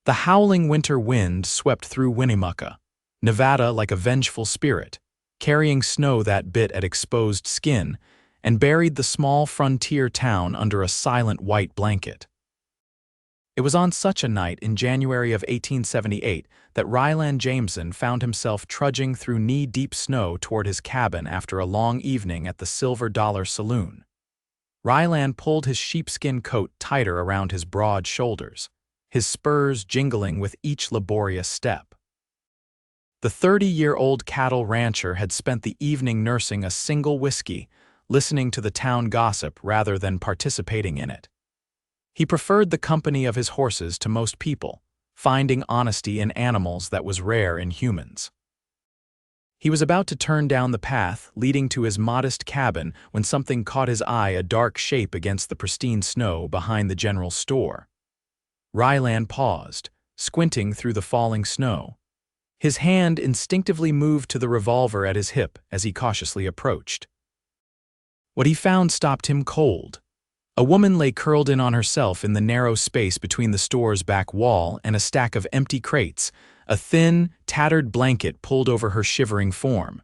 The howling winter wind swept through Winnemucca, Nevada like a vengeful spirit, carrying snow that bit at exposed skin and buried the small frontier town under a silent white blanket. It was on such a night in January of 1878 that Rylan Jameson found himself trudging through knee-deep snow toward his cabin after a long evening at the Silver Dollar Saloon. Rylan pulled his sheepskin coat tighter around his broad shoulders, his spurs jingling with each laborious step. The 30-year-old cattle rancher had spent the evening nursing a single whiskey, listening to the town gossip rather than participating in it. He preferred the company of his horses to most people, finding honesty in animals that was rare in humans. He was about to turn down the path leading to his modest cabin when something caught his eye, a dark shape against the pristine snow behind the general store. Rylan paused, squinting through the falling snow. His hand instinctively moved to the revolver at his hip as he cautiously approached. What he found stopped him cold. A woman lay curled in on herself in the narrow space between the store's back wall and a stack of empty crates, a thin, tattered blanket pulled over her shivering form.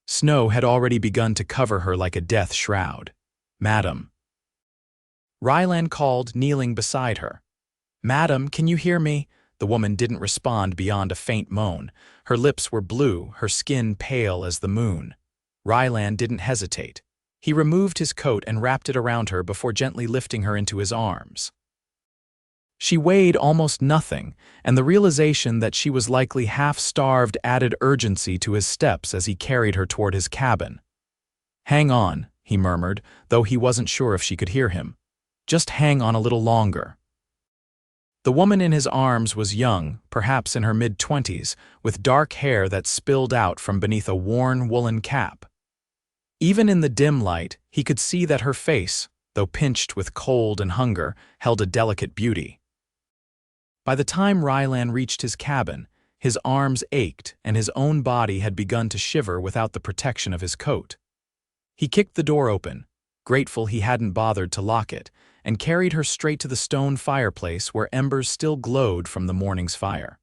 Snow had already begun to cover her like a death shroud. "Madam." Rylan called, kneeling beside her. "Madam, can you hear me?" The woman didn't respond beyond a faint moan. Her lips were blue, her skin pale as the moon. Rylan didn't hesitate. He removed his coat and wrapped it around her before gently lifting her into his arms. She weighed almost nothing, and the realization that she was likely half-starved added urgency to his steps as he carried her toward his cabin. "Hang on," he murmured, though he wasn't sure if she could hear him. "Just hang on a little longer." The woman in his arms was young, perhaps in her mid-20s, with dark hair that spilled out from beneath a worn woolen cap. Even in the dim light, he could see that her face, though pinched with cold and hunger, held a delicate beauty. By the time Rylan reached his cabin, his arms ached and his own body had begun to shiver without the protection of his coat. He kicked the door open, grateful he hadn't bothered to lock it, and carried her straight to the stone fireplace where embers still glowed from the morning's fire.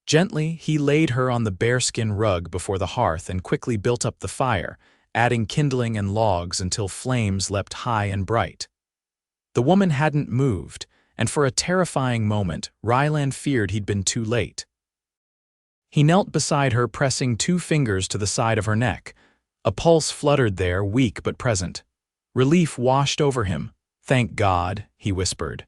Gently, he laid her on the bearskin rug before the hearth and quickly built up the fire, adding kindling and logs until flames leapt high and bright. The woman hadn't moved, and for a terrifying moment, Rylan feared he'd been too late. He knelt beside her, pressing 2 fingers to the side of her neck. A pulse fluttered there, weak but present. Relief washed over him. "Thank God," he whispered.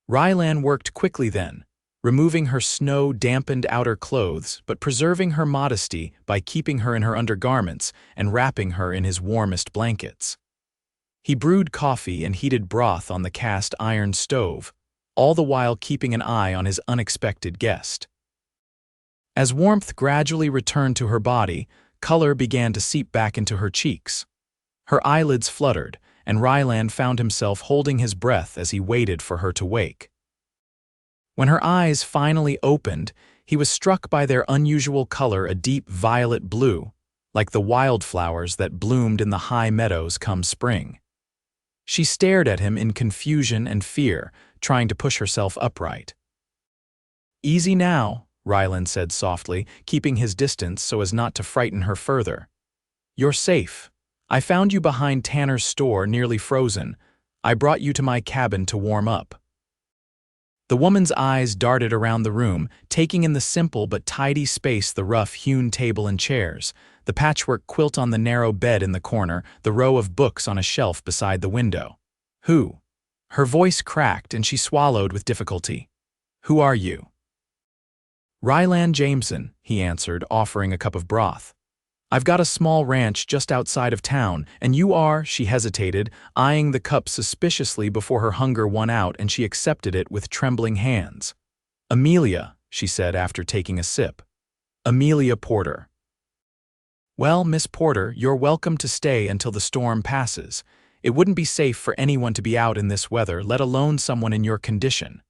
Rylan worked quickly then, removing her snow-dampened outer clothes but preserving her modesty by keeping her in her undergarments and wrapping her in his warmest blankets. He brewed coffee and heated broth on the cast-iron stove, all the while keeping an eye on his unexpected guest. As warmth gradually returned to her body, color began to seep back into her cheeks. Her eyelids fluttered, and Rylan found himself holding his breath as he waited for her to wake. When her eyes finally opened, he was struck by their unusual color, a deep violet blue, like the wildflowers that bloomed in the high meadows come spring. She stared at him in confusion and fear, trying to push herself upright. "Easy now," Rylan said softly, keeping his distance so as not to frighten her further. "You're safe. I found you behind Tanner's store, nearly frozen. I brought you to my cabin to warm up." The woman's eyes darted around the room, taking in the simple but tidy space, the rough-hewn table and chairs, the patchwork quilt on the narrow bed in the corner, the row of books on a shelf beside the window. "Who?" Her voice cracked and she swallowed with difficulty. "Who are you?" "Rylan Jameson," he answered, offering a cup of broth. "I've got a small ranch just outside of town, and you are," she hesitated, eyeing the cup suspiciously before her hunger won out and she accepted it with trembling hands. "Amelia," she said after taking a sip. "Amelia Porter." "Well, Miss Porter, you're welcome to stay until the storm passes. It wouldn't be safe for anyone to be out in this weather, let alone someone in your condition."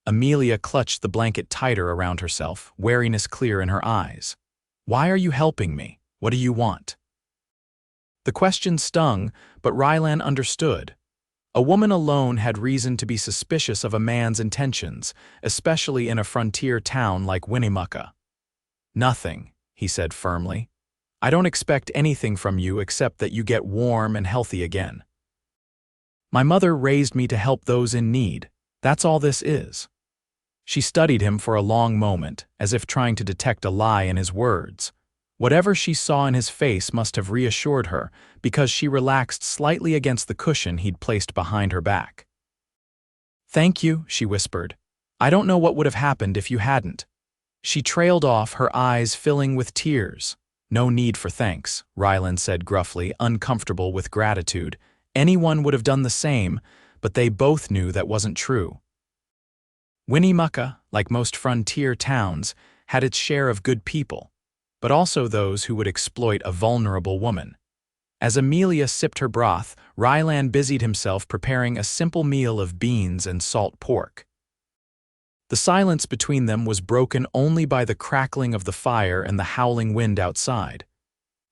Amelia clutched the blanket tighter around herself, wariness clear in her eyes. "Why are you helping me? What do you want?" The question stung, but Rylan understood. A woman alone had reason to be suspicious of a man's intentions, especially in a frontier town like Winnemucca. "Nothing," he said firmly. "I don't expect anything from you except that you get warm and healthy again. My mother raised me to help those in need. That's all this is." She studied him for a long moment, as if trying to detect a lie in his words. Whatever she saw in his face must have reassured her, because she relaxed slightly against the cushion he'd placed behind her back. "Thank you," she whispered. "I don't know what would have happened if you hadn't." She trailed off, her eyes filling with tears. "No need for thanks," Rylan said gruffly, uncomfortable with gratitude. Anyone would have done the same, but they both knew that wasn't true. Winnemucca, like most frontier towns, had its share of good people, but also those who would exploit a vulnerable woman. As Amelia sipped her broth, Rylan busied himself preparing a simple meal of beans and salt pork. The silence between them was broken only by the crackling of the fire and the howling wind outside.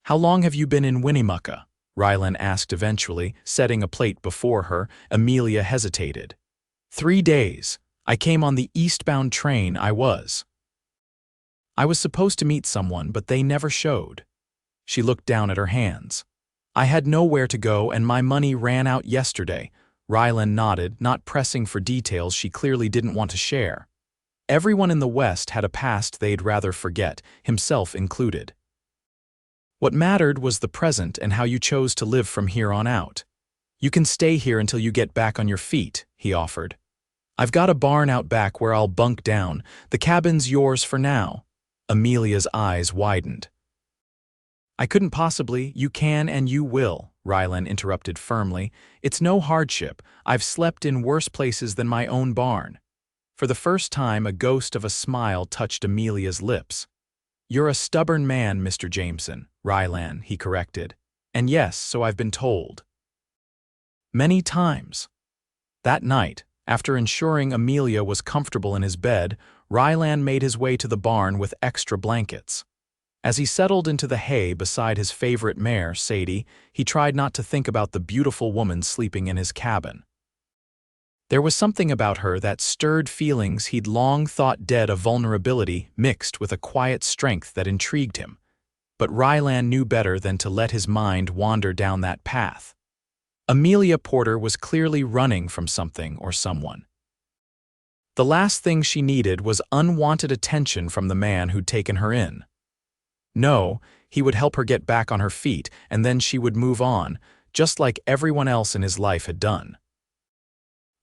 "How long have you been in Winnemucca?" Rylan asked eventually, setting a plate before her. Amelia hesitated. "3 days. I came on the eastbound train. I was supposed to meet someone, but they never showed." She looked down at her hands. "I had nowhere to go and my money ran out yesterday." Rylan nodded, not pressing for details she clearly didn't want to share. Everyone in the West had a past they'd rather forget, himself included. What mattered was the present and how you chose to live from here on out. "You can stay here until you get back on your feet," he offered. "I've got a barn out back where I'll bunk down. The cabin's yours for now." Amelia's eyes widened. "I couldn't possibly." "You can and you will," Rylan interrupted firmly. "It's no hardship. I've slept in worse places than my own barn." For the first time, a ghost of a smile touched Amelia's lips. "You're a stubborn man, Mr. Jameson," Rylan, he corrected. "And yes, so I've been told. Many times." That night, after ensuring Amelia was comfortable in his bed, Rylan made his way to the barn with extra blankets. As he settled into the hay beside his favorite mare, Sadie, he tried not to think about the beautiful woman sleeping in his cabin. There was something about her that stirred feelings he'd long thought dead, a vulnerability mixed with a quiet strength that intrigued him. But Rylan knew better than to let his mind wander down that path. Amelia Porter was clearly running from something or someone. The last thing she needed was unwanted attention from the man who'd taken her in. No, he would help her get back on her feet, and then she would move on, just like everyone else in his life had done.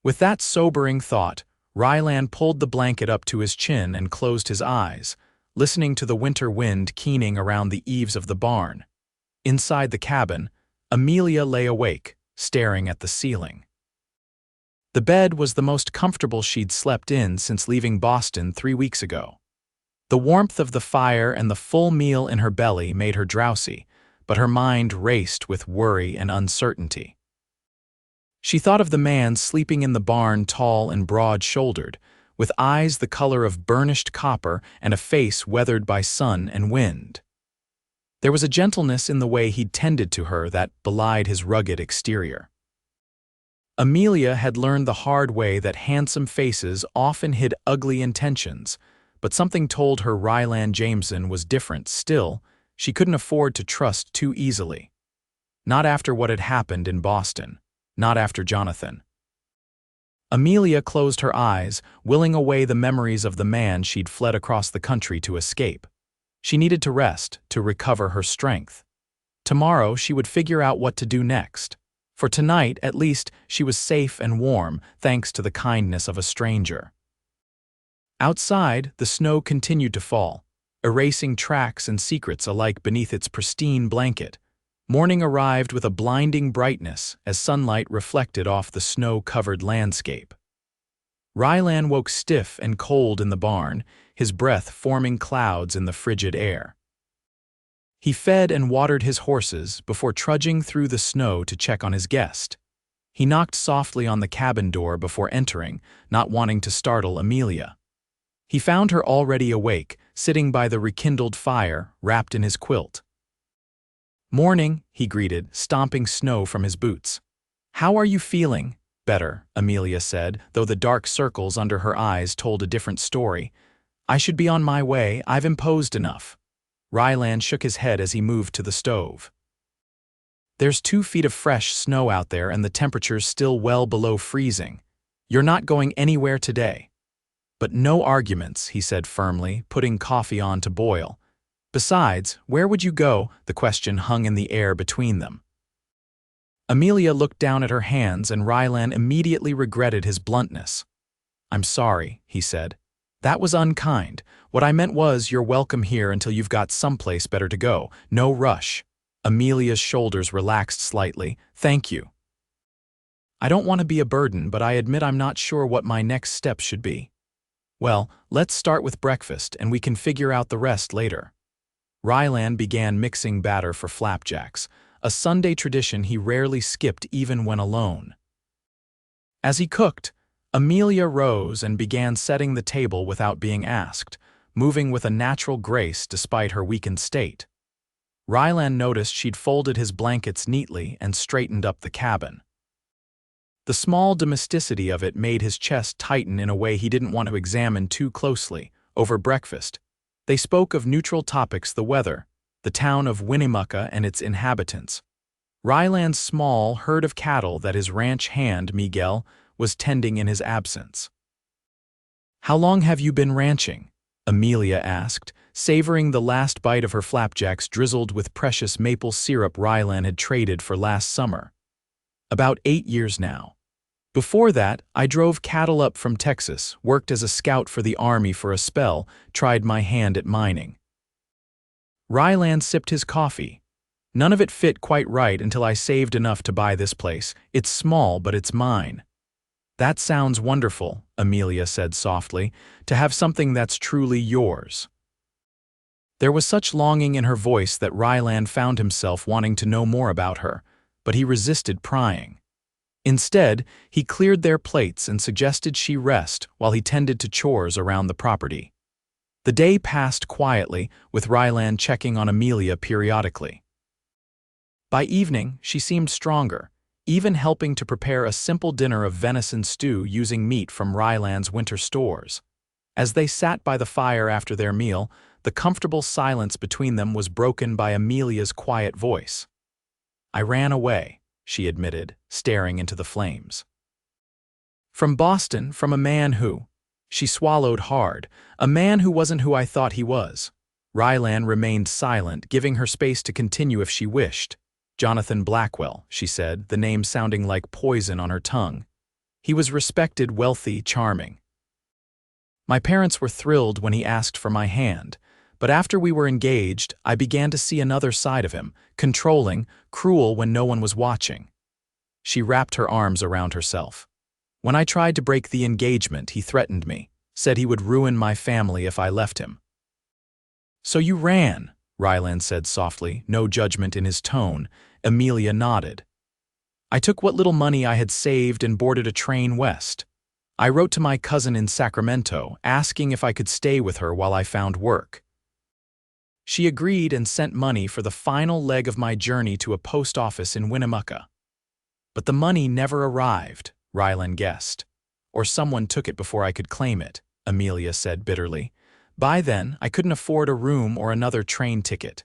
With that sobering thought, Rylan pulled the blanket up to his chin and closed his eyes, listening to the winter wind keening around the eaves of the barn. Inside the cabin, Amelia lay awake, staring at the ceiling. The bed was the most comfortable she'd slept in since leaving Boston 3 weeks ago. The warmth of the fire and the full meal in her belly made her drowsy, but her mind raced with worry and uncertainty. She thought of the man sleeping in the barn, tall and broad-shouldered, with eyes the color of burnished copper and a face weathered by sun and wind. There was a gentleness in the way he'd tended to her that belied his rugged exterior. Amelia had learned the hard way that handsome faces often hid ugly intentions, but something told her Rylan Jameson was different. Still, she couldn't afford to trust too easily. Not after what had happened in Boston. Not after Jonathan. Amelia closed her eyes, willing away the memories of the man she'd fled across the country to escape. She needed to rest, to recover her strength. Tomorrow she would figure out what to do next. For tonight, at least, she was safe and warm, thanks to the kindness of a stranger. Outside, the snow continued to fall, erasing tracks and secrets alike beneath its pristine blanket. Morning arrived with a blinding brightness as sunlight reflected off the snow-covered landscape. Rylan woke stiff and cold in the barn, his breath forming clouds in the frigid air. He fed and watered his horses before trudging through the snow to check on his guest. He knocked softly on the cabin door before entering, not wanting to startle Amelia. He found her already awake, sitting by the rekindled fire, wrapped in his quilt. "Morning," he greeted, stomping snow from his boots. "How are you feeling?" Better, Amelia said, though the dark circles under her eyes told a different story. I should be on my way, I've imposed enough. Rylan shook his head as he moved to the stove. There's 2 feet of fresh snow out there and the temperature's still well below freezing. You're not going anywhere today. But no arguments, he said firmly, putting coffee on to boil. Besides, where would you go? The question hung in the air between them. Amelia looked down at her hands and Rylan immediately regretted his bluntness. I'm sorry, he said. That was unkind. What I meant was you're welcome here until you've got someplace better to go. No rush. Amelia's shoulders relaxed slightly. Thank you. I don't want to be a burden, but I admit I'm not sure what my next step should be. Well, let's start with breakfast and we can figure out the rest later. Rylan began mixing batter for flapjacks, a Sunday tradition he rarely skipped even when alone. As he cooked, Amelia rose and began setting the table without being asked, moving with a natural grace despite her weakened state. Rylan noticed she'd folded his blankets neatly and straightened up the cabin. The small domesticity of it made his chest tighten in a way he didn't want to examine too closely. Over breakfast, they spoke of neutral topics: the weather, the town of Winnemucca and its inhabitants, Rylan's small herd of cattle that his ranch hand, Miguel, was tending in his absence. How long have you been ranching? Amelia asked, savoring the last bite of her flapjacks drizzled with precious maple syrup Rylan had traded for last summer. About 8 years now. Before that, I drove cattle up from Texas, worked as a scout for the Army for a spell, tried my hand at mining. Rylan sipped his coffee. None of it fit quite right until I saved enough to buy this place. It's small, but it's mine. That sounds wonderful, Amelia said softly, to have something that's truly yours. There was such longing in her voice that Rylan found himself wanting to know more about her, but he resisted prying. Instead, he cleared their plates and suggested she rest while he tended to chores around the property. The day passed quietly, with Rylan checking on Amelia periodically. By evening, she seemed stronger, even helping to prepare a simple dinner of venison stew using meat from Rylan's winter stores. As they sat by the fire after their meal, the comfortable silence between them was broken by Amelia's quiet voice. I ran away, she admitted, staring into the flames. From Boston, from a man who... She swallowed hard. A man who wasn't who I thought he was. Rylan remained silent, giving her space to continue if she wished. Jonathan Blackwell, she said, the name sounding like poison on her tongue. He was respected, wealthy, charming. My parents were thrilled when he asked for my hand, but after we were engaged, I began to see another side of him, controlling, cruel when no one was watching. She wrapped her arms around herself. When I tried to break the engagement, he threatened me, said he would ruin my family if I left him. So you ran, Rylan said softly, no judgment in his tone. Amelia nodded. I took what little money I had saved and boarded a train west. I wrote to my cousin in Sacramento, asking if I could stay with her while I found work. She agreed and sent money for the final leg of my journey to a post office in Winnemucca. But the money never arrived, Rylan guessed. Or someone took it before I could claim it, Amelia said bitterly. By then, I couldn't afford a room or another train ticket.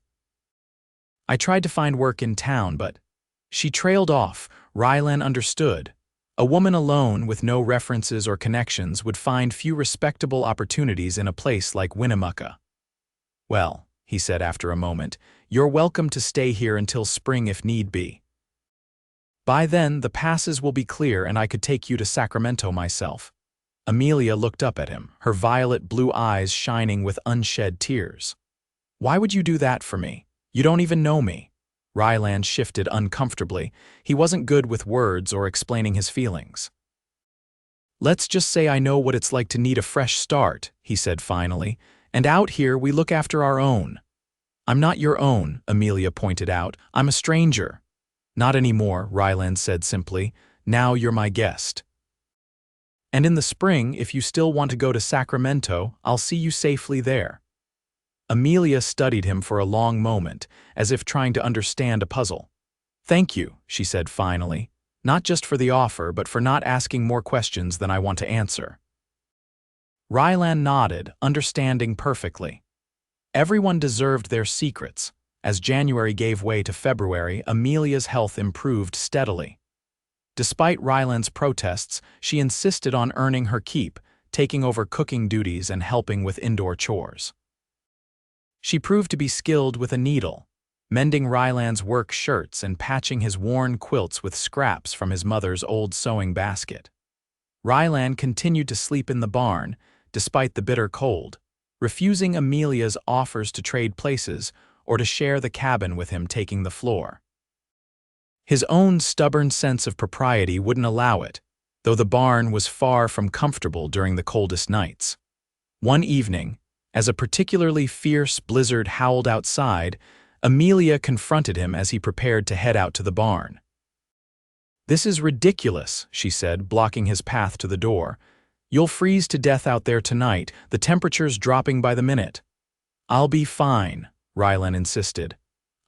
I tried to find work in town, but... She trailed off. Rylan understood. A woman alone with no references or connections would find few respectable opportunities in a place like Winnemucca. Well, he said after a moment, you're welcome to stay here until spring if need be. By then, the passes will be clear and I could take you to Sacramento myself. Amelia looked up at him, her violet blue eyes shining with unshed tears. Why would you do that for me? You don't even know me. Rylan shifted uncomfortably. He wasn't good with words or explaining his feelings. Let's just say I know what it's like to need a fresh start, he said finally, and out here we look after our own. I'm not your own, Amelia pointed out. I'm a stranger. Not anymore, Rylan said simply. Now you're my guest. And in the spring, if you still want to go to Sacramento, I'll see you safely there. Amelia studied him for a long moment, as if trying to understand a puzzle. Thank you, she said finally. Not just for the offer, but for not asking more questions than I want to answer. Rylan nodded, understanding perfectly. Everyone deserved their secrets. As January gave way to February, Amelia's health improved steadily. Despite Rylan's protests, she insisted on earning her keep, taking over cooking duties and helping with indoor chores. She proved to be skilled with a needle, mending Rylan's work shirts and patching his worn quilts with scraps from his mother's old sewing basket. Rylan continued to sleep in the barn, despite the bitter cold, refusing Amelia's offers to trade places or to share the cabin with him taking the floor. His own stubborn sense of propriety wouldn't allow it, though the barn was far from comfortable during the coldest nights. One evening, as a particularly fierce blizzard howled outside, Amelia confronted him as he prepared to head out to the barn. "This is ridiculous," she said, blocking his path to the door. "You'll freeze to death out there tonight, the temperature's dropping by the minute." "I'll be fine," Rylan insisted.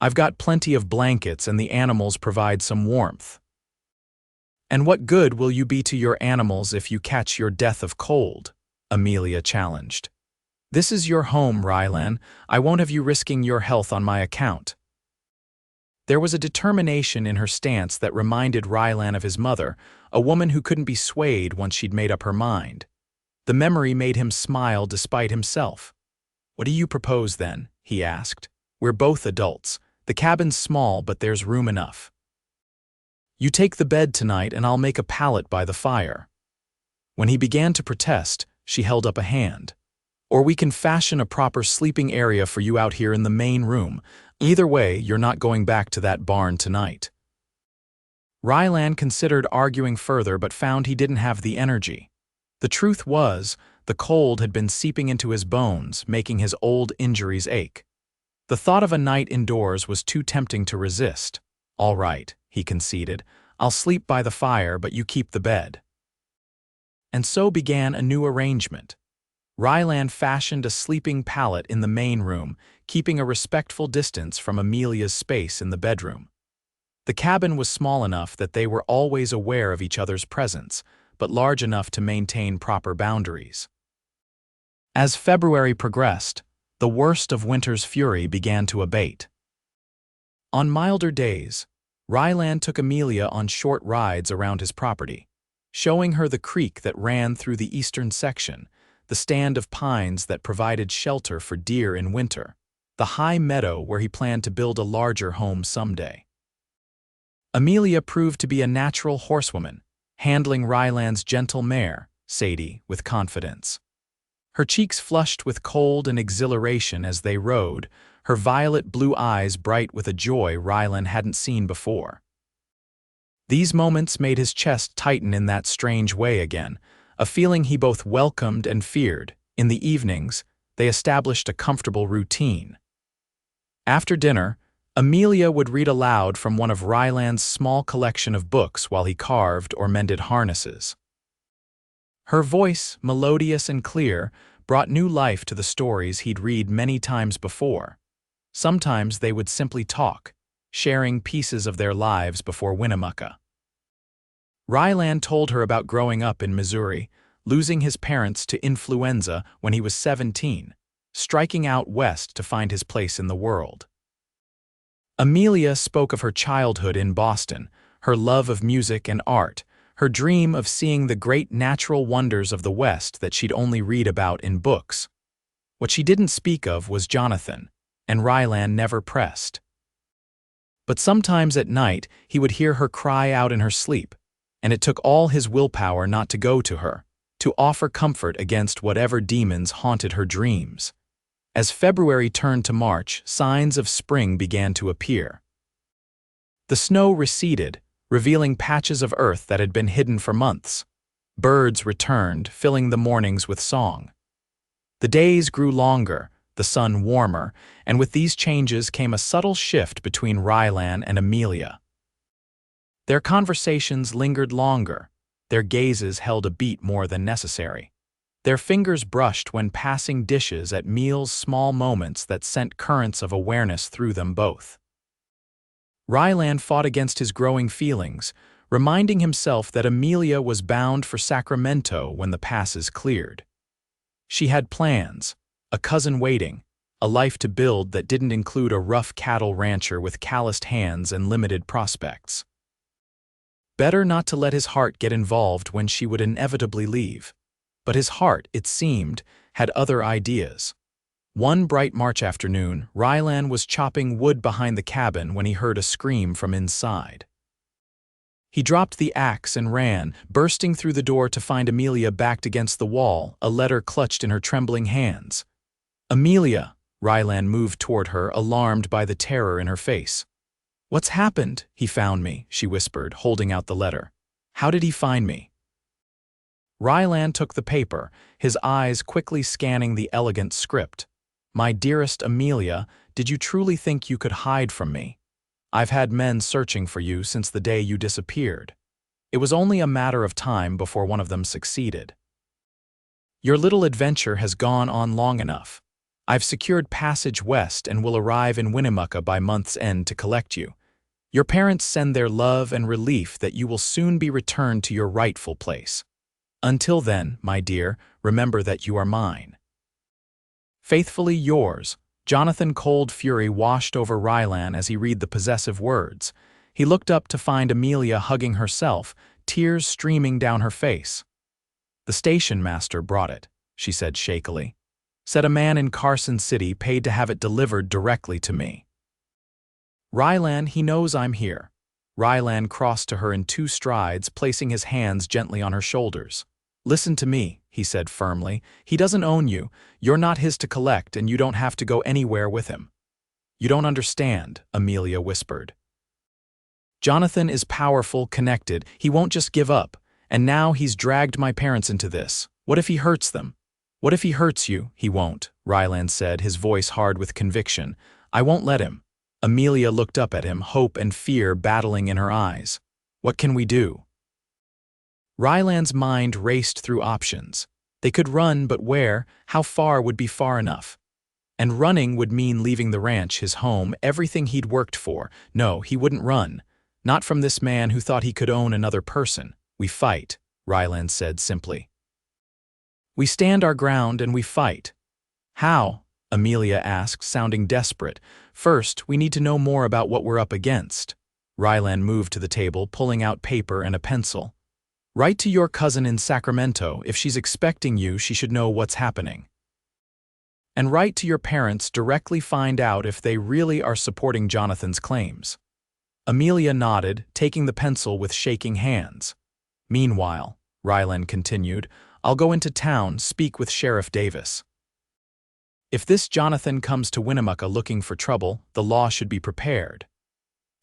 "I've got plenty of blankets and the animals provide some warmth." "And what good will you be to your animals if you catch your death of cold?" Amelia challenged. "This is your home, Rylan. I won't have you risking your health on my account." There was a determination in her stance that reminded Rylan of his mother, a woman who couldn't be swayed once she'd made up her mind. The memory made him smile despite himself. "What do you propose, then?" he asked. "We're both adults. The cabin's small, but there's room enough. You take the bed tonight and I'll make a pallet by the fire." When he began to protest, she held up a hand. "Or we can fashion a proper sleeping area for you out here in the main room. Either way, you're not going back to that barn tonight." Rylan considered arguing further but found he didn't have the energy. The truth was, the cold had been seeping into his bones, making his old injuries ache. The thought of a night indoors was too tempting to resist. "All right," he conceded. "I'll sleep by the fire, but you keep the bed." And so began a new arrangement. Rylan fashioned a sleeping pallet in the main room, keeping a respectful distance from Amelia's space in the bedroom. The cabin was small enough that they were always aware of each other's presence, but large enough to maintain proper boundaries. As February progressed, the worst of winter's fury began to abate. On milder days, Rylan took Amelia on short rides around his property, showing her the creek that ran through the eastern section, the stand of pines that provided shelter for deer in winter, the high meadow where he planned to build a larger home someday. Amelia proved to be a natural horsewoman, handling Rylan's gentle mare, Sadie, with confidence. Her cheeks flushed with cold and exhilaration as they rode, her violet blue eyes bright with a joy Rylan hadn't seen before. These moments made his chest tighten in that strange way again, a feeling he both welcomed and feared. In the evenings, they established a comfortable routine. After dinner, Amelia would read aloud from one of Rylan's small collection of books while he carved or mended harnesses. Her voice, melodious and clear, brought new life to the stories he'd read many times before. Sometimes they would simply talk, sharing pieces of their lives before Winnemucca. Rylan told her about growing up in Missouri, losing his parents to influenza when he was 17, striking out west to find his place in the world. Amelia spoke of her childhood in Boston, her love of music and art, her dream of seeing the great natural wonders of the West that she'd only read about in books. What she didn't speak of was Jonathan, and Rylan never pressed. But sometimes at night he would hear her cry out in her sleep, and it took all his willpower not to go to her, to offer comfort against whatever demons haunted her dreams. As February turned to March, signs of spring began to appear. The snow receded, revealing patches of earth that had been hidden for months. Birds returned, filling the mornings with song. The days grew longer, the sun warmer, and with these changes came a subtle shift between Rylan and Amelia. Their conversations lingered longer, their gazes held a beat more than necessary. Their fingers brushed when passing dishes at meals, small moments that sent currents of awareness through them both. Rylan fought against his growing feelings, reminding himself that Amelia was bound for Sacramento when the passes cleared. She had plans, a cousin waiting, a life to build that didn't include a rough cattle rancher with calloused hands and limited prospects. Better not to let his heart get involved when she would inevitably leave. But his heart, it seemed, had other ideas. One bright March afternoon, Rylan was chopping wood behind the cabin when he heard a scream from inside. He dropped the axe and ran, bursting through the door to find Amelia backed against the wall, a letter clutched in her trembling hands. "Amelia!" Rylan moved toward her, alarmed by the terror in her face. "What's happened?" "He found me," she whispered, holding out the letter. "How did he find me?" Rylan took the paper, his eyes quickly scanning the elegant script. "My dearest Amelia, did you truly think you could hide from me? I've had men searching for you since the day you disappeared. It was only a matter of time before one of them succeeded. Your little adventure has gone on long enough. I've secured passage west and will arrive in Winnemucca by month's end to collect you. Your parents send their love and relief that you will soon be returned to your rightful place. Until then, my dear, remember that you are mine. Faithfully yours." Jonathan. Cold fury washed over Rylan as he read the possessive words. He looked up to find Amelia hugging herself, tears streaming down her face. "The station master brought it," she said shakily. "Said a man in Carson City paid to have it delivered directly to me." "Rylan, he knows I'm here." Rylan crossed to her in 2 strides, placing his hands gently on her shoulders. "Listen to me," he said firmly. "He doesn't own you. You're not his to collect, and you don't have to go anywhere with him." "You don't understand," Amelia whispered. "Jonathan is powerful, connected. He won't just give up. And now he's dragged my parents into this. What if he hurts them?" "What if he hurts you?" "He won't," Rylan said, his voice hard with conviction. "I won't let him." Amelia looked up at him, hope and fear battling in her eyes. "What can we do?" Rylan's mind raced through options. They could run, but where? How far would be far enough? And running would mean leaving the ranch, his home, everything he'd worked for. No, he wouldn't run. Not from this man who thought he could own another person. "We fight," Rylan said simply. "We stand our ground and we fight." "How?" Amelia asked, sounding desperate. "First, we need to know more about what we're up against." Rylan moved to the table, pulling out paper and a pencil. "Write to your cousin in Sacramento. If she's expecting you, she should know what's happening. And write to your parents, directly find out if they really are supporting Jonathan's claims." Amelia nodded, taking the pencil with shaking hands. "Meanwhile," Rylan continued, "I'll go into town, speak with Sheriff Davis. If this Jonathan comes to Winnemucca looking for trouble, the law should be prepared."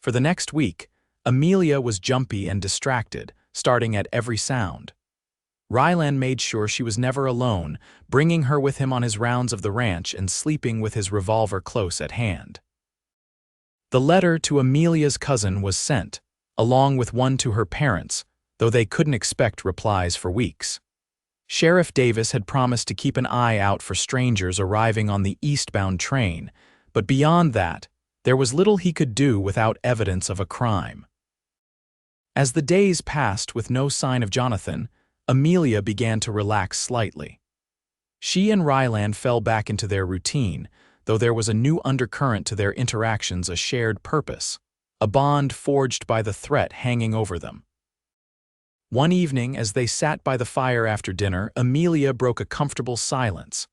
For the next week, Amelia was jumpy and distracted, starting at every sound. Rylan made sure she was never alone, bringing her with him on his rounds of the ranch and sleeping with his revolver close at hand. The letter to Amelia's cousin was sent, along with one to her parents, though they couldn't expect replies for weeks. Sheriff Davis had promised to keep an eye out for strangers arriving on the eastbound train, but beyond that, there was little he could do without evidence of a crime. As the days passed with no sign of Jonathan, Amelia began to relax slightly. She and Rylan fell back into their routine, though there was a new undercurrent to their interactions, a shared purpose, a bond forged by the threat hanging over them. One evening, as they sat by the fire after dinner, Amelia broke a comfortable silence.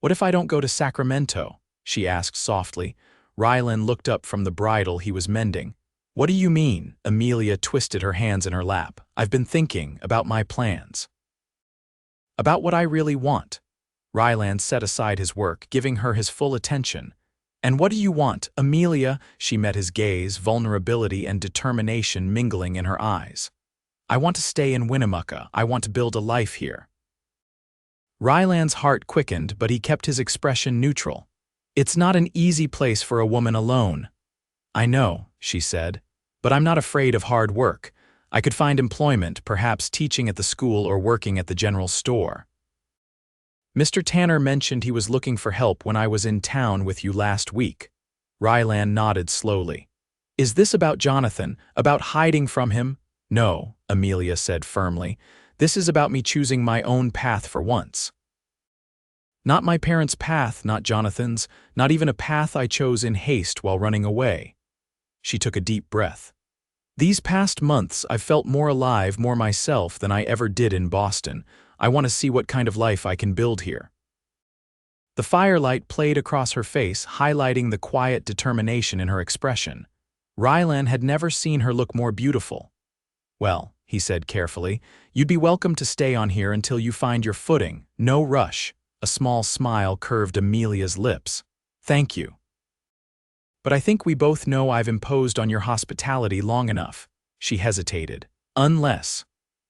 "What if I don't go to Sacramento?" she asked softly. Rylan looked up from the bridle he was mending. "What do you mean?" Amelia twisted her hands in her lap. "I've been thinking about my plans. About what I really want." Rylan set aside his work, giving her his full attention. "And what do you want, Amelia?" She met his gaze, vulnerability and determination mingling in her eyes. "I want to stay in Winnemucca. I want to build a life here." Rylan's heart quickened, but he kept his expression neutral. "It's not an easy place for a woman alone." "I know," she said, "but I'm not afraid of hard work. I could find employment, perhaps teaching at the school or working at the general store." "Mr. Tanner mentioned he was looking for help when I was in town with you last week." Rylan nodded slowly. "Is this about Jonathan, about hiding from him?" No, Amelia said firmly. This is about me choosing my own path for once. Not my parents' path, not Jonathan's, not even a path I chose in haste while running away. She took a deep breath. These past months, I've felt more alive, more myself than I ever did in Boston. I want to see what kind of life I can build here. The firelight played across her face, highlighting the quiet determination in her expression. Rylan had never seen her look more beautiful. Well, he said carefully, you'd be welcome to stay on here until you find your footing. No rush. A small smile curved Amelia's lips. Thank you. But I think we both know I've imposed on your hospitality long enough. She hesitated. Unless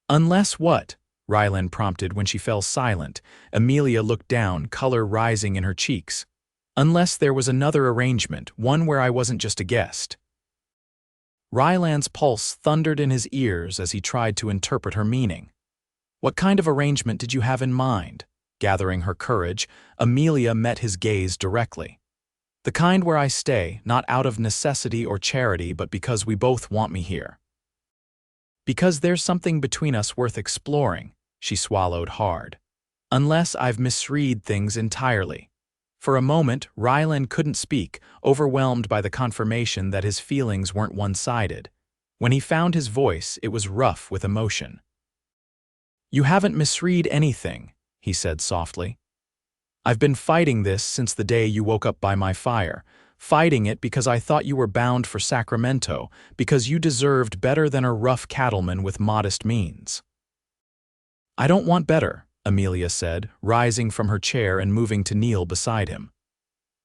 what? Rylan prompted when she fell silent. Amelia looked down, color rising in her cheeks. Unless there was another arrangement, one where I wasn't just a guest. Rylan's pulse thundered in his ears as he tried to interpret her meaning. What kind of arrangement did you have in mind? Gathering her courage, Amelia met his gaze directly. The kind where I stay, not out of necessity or charity, but because we both want me here. Because there's something between us worth exploring, she swallowed hard. Unless I've misread things entirely. For a moment, Rylan couldn't speak, overwhelmed by the confirmation that his feelings weren't one-sided. When he found his voice, it was rough with emotion. You haven't misread anything, he said softly. I've been fighting this since the day you woke up by my fire, fighting it because I thought you were bound for Sacramento, because you deserved better than a rough cattleman with modest means. I don't want better, Amelia said, rising from her chair and moving to kneel beside him.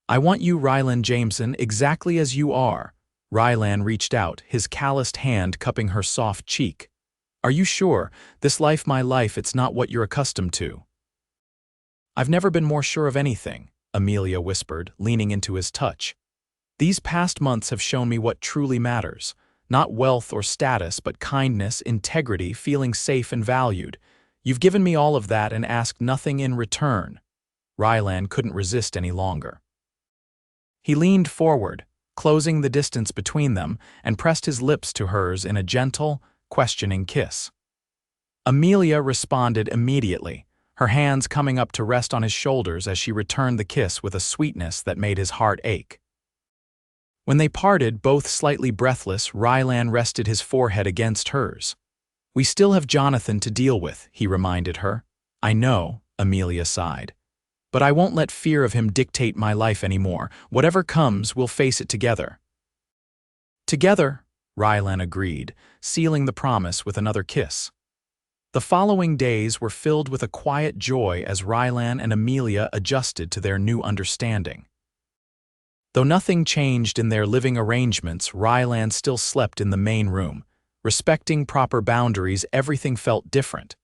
I want you, Rylan Jameson, exactly as you are. Rylan reached out, his calloused hand cupping her soft cheek. Are you sure? This life, my life, it's not what you're accustomed to. I've never been more sure of anything, Amelia whispered, leaning into his touch. These past months have shown me what truly matters. Not wealth or status, but kindness, integrity, feeling safe and valued. You've given me all of that and asked nothing in return. Rylan couldn't resist any longer. He leaned forward, closing the distance between them, and pressed his lips to hers in a gentle, questioning kiss. Amelia responded immediately, her hands coming up to rest on his shoulders as she returned the kiss with a sweetness that made his heart ache. When they parted, both slightly breathless, Rylan rested his forehead against hers. We still have Jonathan to deal with, he reminded her. I know, Amelia sighed. But I won't let fear of him dictate my life anymore. Whatever comes, we'll face it together. Together, Rylan agreed, sealing the promise with another kiss. The following days were filled with a quiet joy as Rylan and Amelia adjusted to their new understanding. Though nothing changed in their living arrangements, Rylan still slept in the main room. Respecting proper boundaries, everything felt different.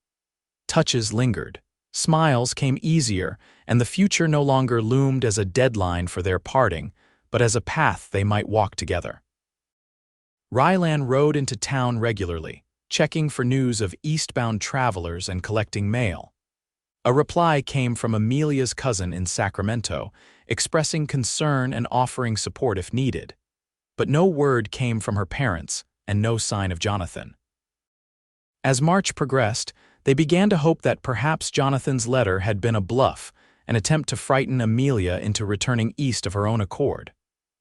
Touches lingered. Smiles came easier, and the future no longer loomed as a deadline for their parting, but as a path they might walk together. Rylan rode into town regularly, checking for news of eastbound travelers and collecting mail. A reply came from Amelia's cousin in Sacramento, expressing concern and offering support if needed. But no word came from her parents, and no sign of Jonathan. As March progressed, they began to hope that perhaps Jonathan's letter had been a bluff, an attempt to frighten Amelia into returning east of her own accord.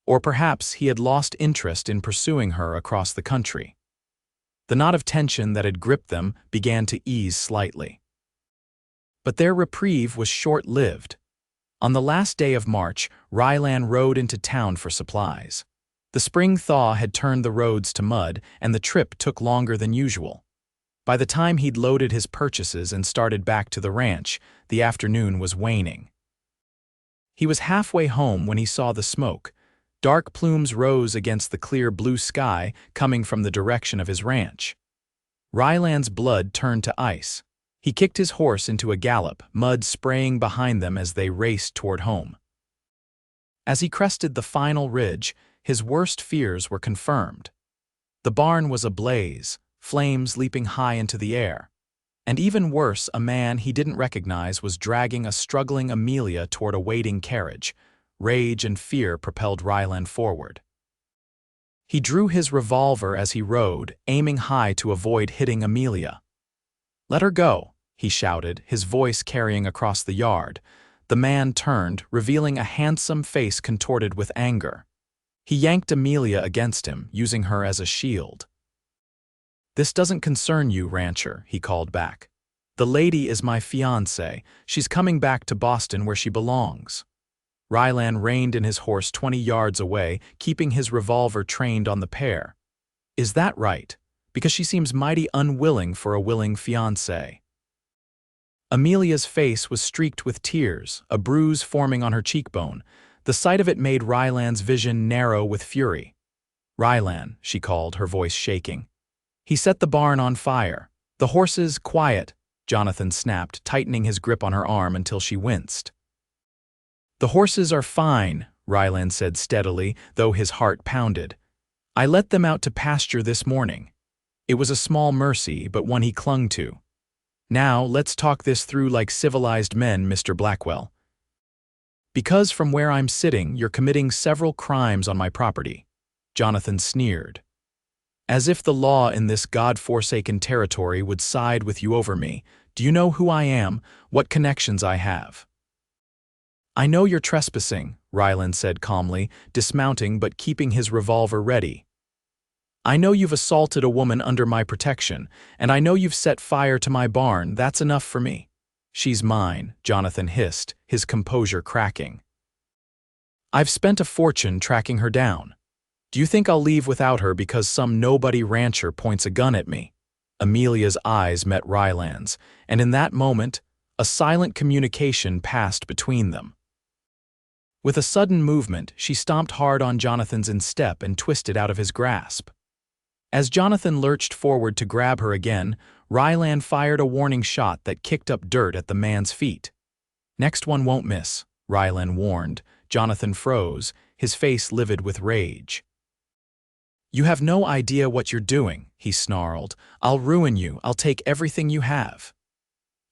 Or perhaps he had lost interest in pursuing her across the country. The knot of tension that had gripped them began to ease slightly. But their reprieve was short-lived. On the last day of March, Rylan rode into town for supplies. The spring thaw had turned the roads to mud, and the trip took longer than usual. By the time he'd loaded his purchases and started back to the ranch, the afternoon was waning. He was halfway home when he saw the smoke. Dark plumes rose against the clear blue sky coming from the direction of his ranch. Rylan's blood turned to ice. He kicked his horse into a gallop, mud spraying behind them as they raced toward home. As he crested the final ridge, his worst fears were confirmed. The barn was ablaze, flames leaping high into the air. And even worse, a man he didn't recognize was dragging a struggling Amelia toward a waiting carriage. Rage and fear propelled Rylan forward. He drew his revolver as he rode, aiming high to avoid hitting Amelia. "Let her go," he shouted, his voice carrying across the yard. The man turned, revealing a handsome face contorted with anger. He yanked Amelia against him, using her as a shield. "This doesn't concern you, rancher," he called back. "The lady is my fiancée. She's coming back to Boston where she belongs." Rylan reined in his horse 20 yards away, keeping his revolver trained on the pair. "Is that right? Because she seems mighty unwilling for a willing fiancé." Amelia's face was streaked with tears, a bruise forming on her cheekbone. The sight of it made Rylan's vision narrow with fury. "Rylan," she called, her voice shaking. "He set the barn on fire. The horses, quiet," Jonathan snapped, tightening his grip on her arm until she winced. "The horses are fine," Rylan said steadily, though his heart pounded. "I let them out to pasture this morning. It was a small mercy, but one he clung to. Now, let's talk this through like civilized men, Mr. Blackwell. Because from where I'm sitting, you're committing several crimes on my property," Jonathan sneered. "As if the law in this God-forsaken territory would side with you over me. Do you know who I am, what connections I have?" "I know you're trespassing," Rylan said calmly, dismounting but keeping his revolver ready. "I know you've assaulted a woman under my protection, and I know you've set fire to my barn. That's enough for me." "She's mine," Jonathan hissed, his composure cracking. "I've spent a fortune tracking her down. Do you think I'll leave without her because some nobody rancher points a gun at me?" Amelia's eyes met Rylan's, and in that moment, a silent communication passed between them. With a sudden movement, she stomped hard on Jonathan's instep and twisted out of his grasp. As Jonathan lurched forward to grab her again, Rylan fired a warning shot that kicked up dirt at the man's feet. "Next one won't miss," Rylan warned. Jonathan froze, his face livid with rage. "You have no idea what you're doing," he snarled. "I'll ruin you. I'll take everything you have."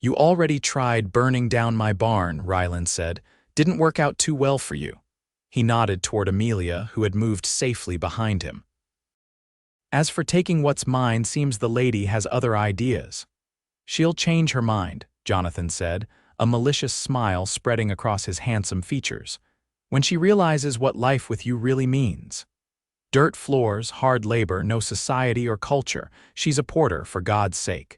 "You already tried burning down my barn," Rylan said. "Didn't work out too well for you." He nodded toward Amelia, who had moved safely behind him. "As for taking what's mine, seems the lady has other ideas." "She'll change her mind," Jonathan said, a malicious smile spreading across his handsome features, "when she realizes what life with you really means. Dirt floors, hard labor, no society or culture. She's a porter, for God's sake.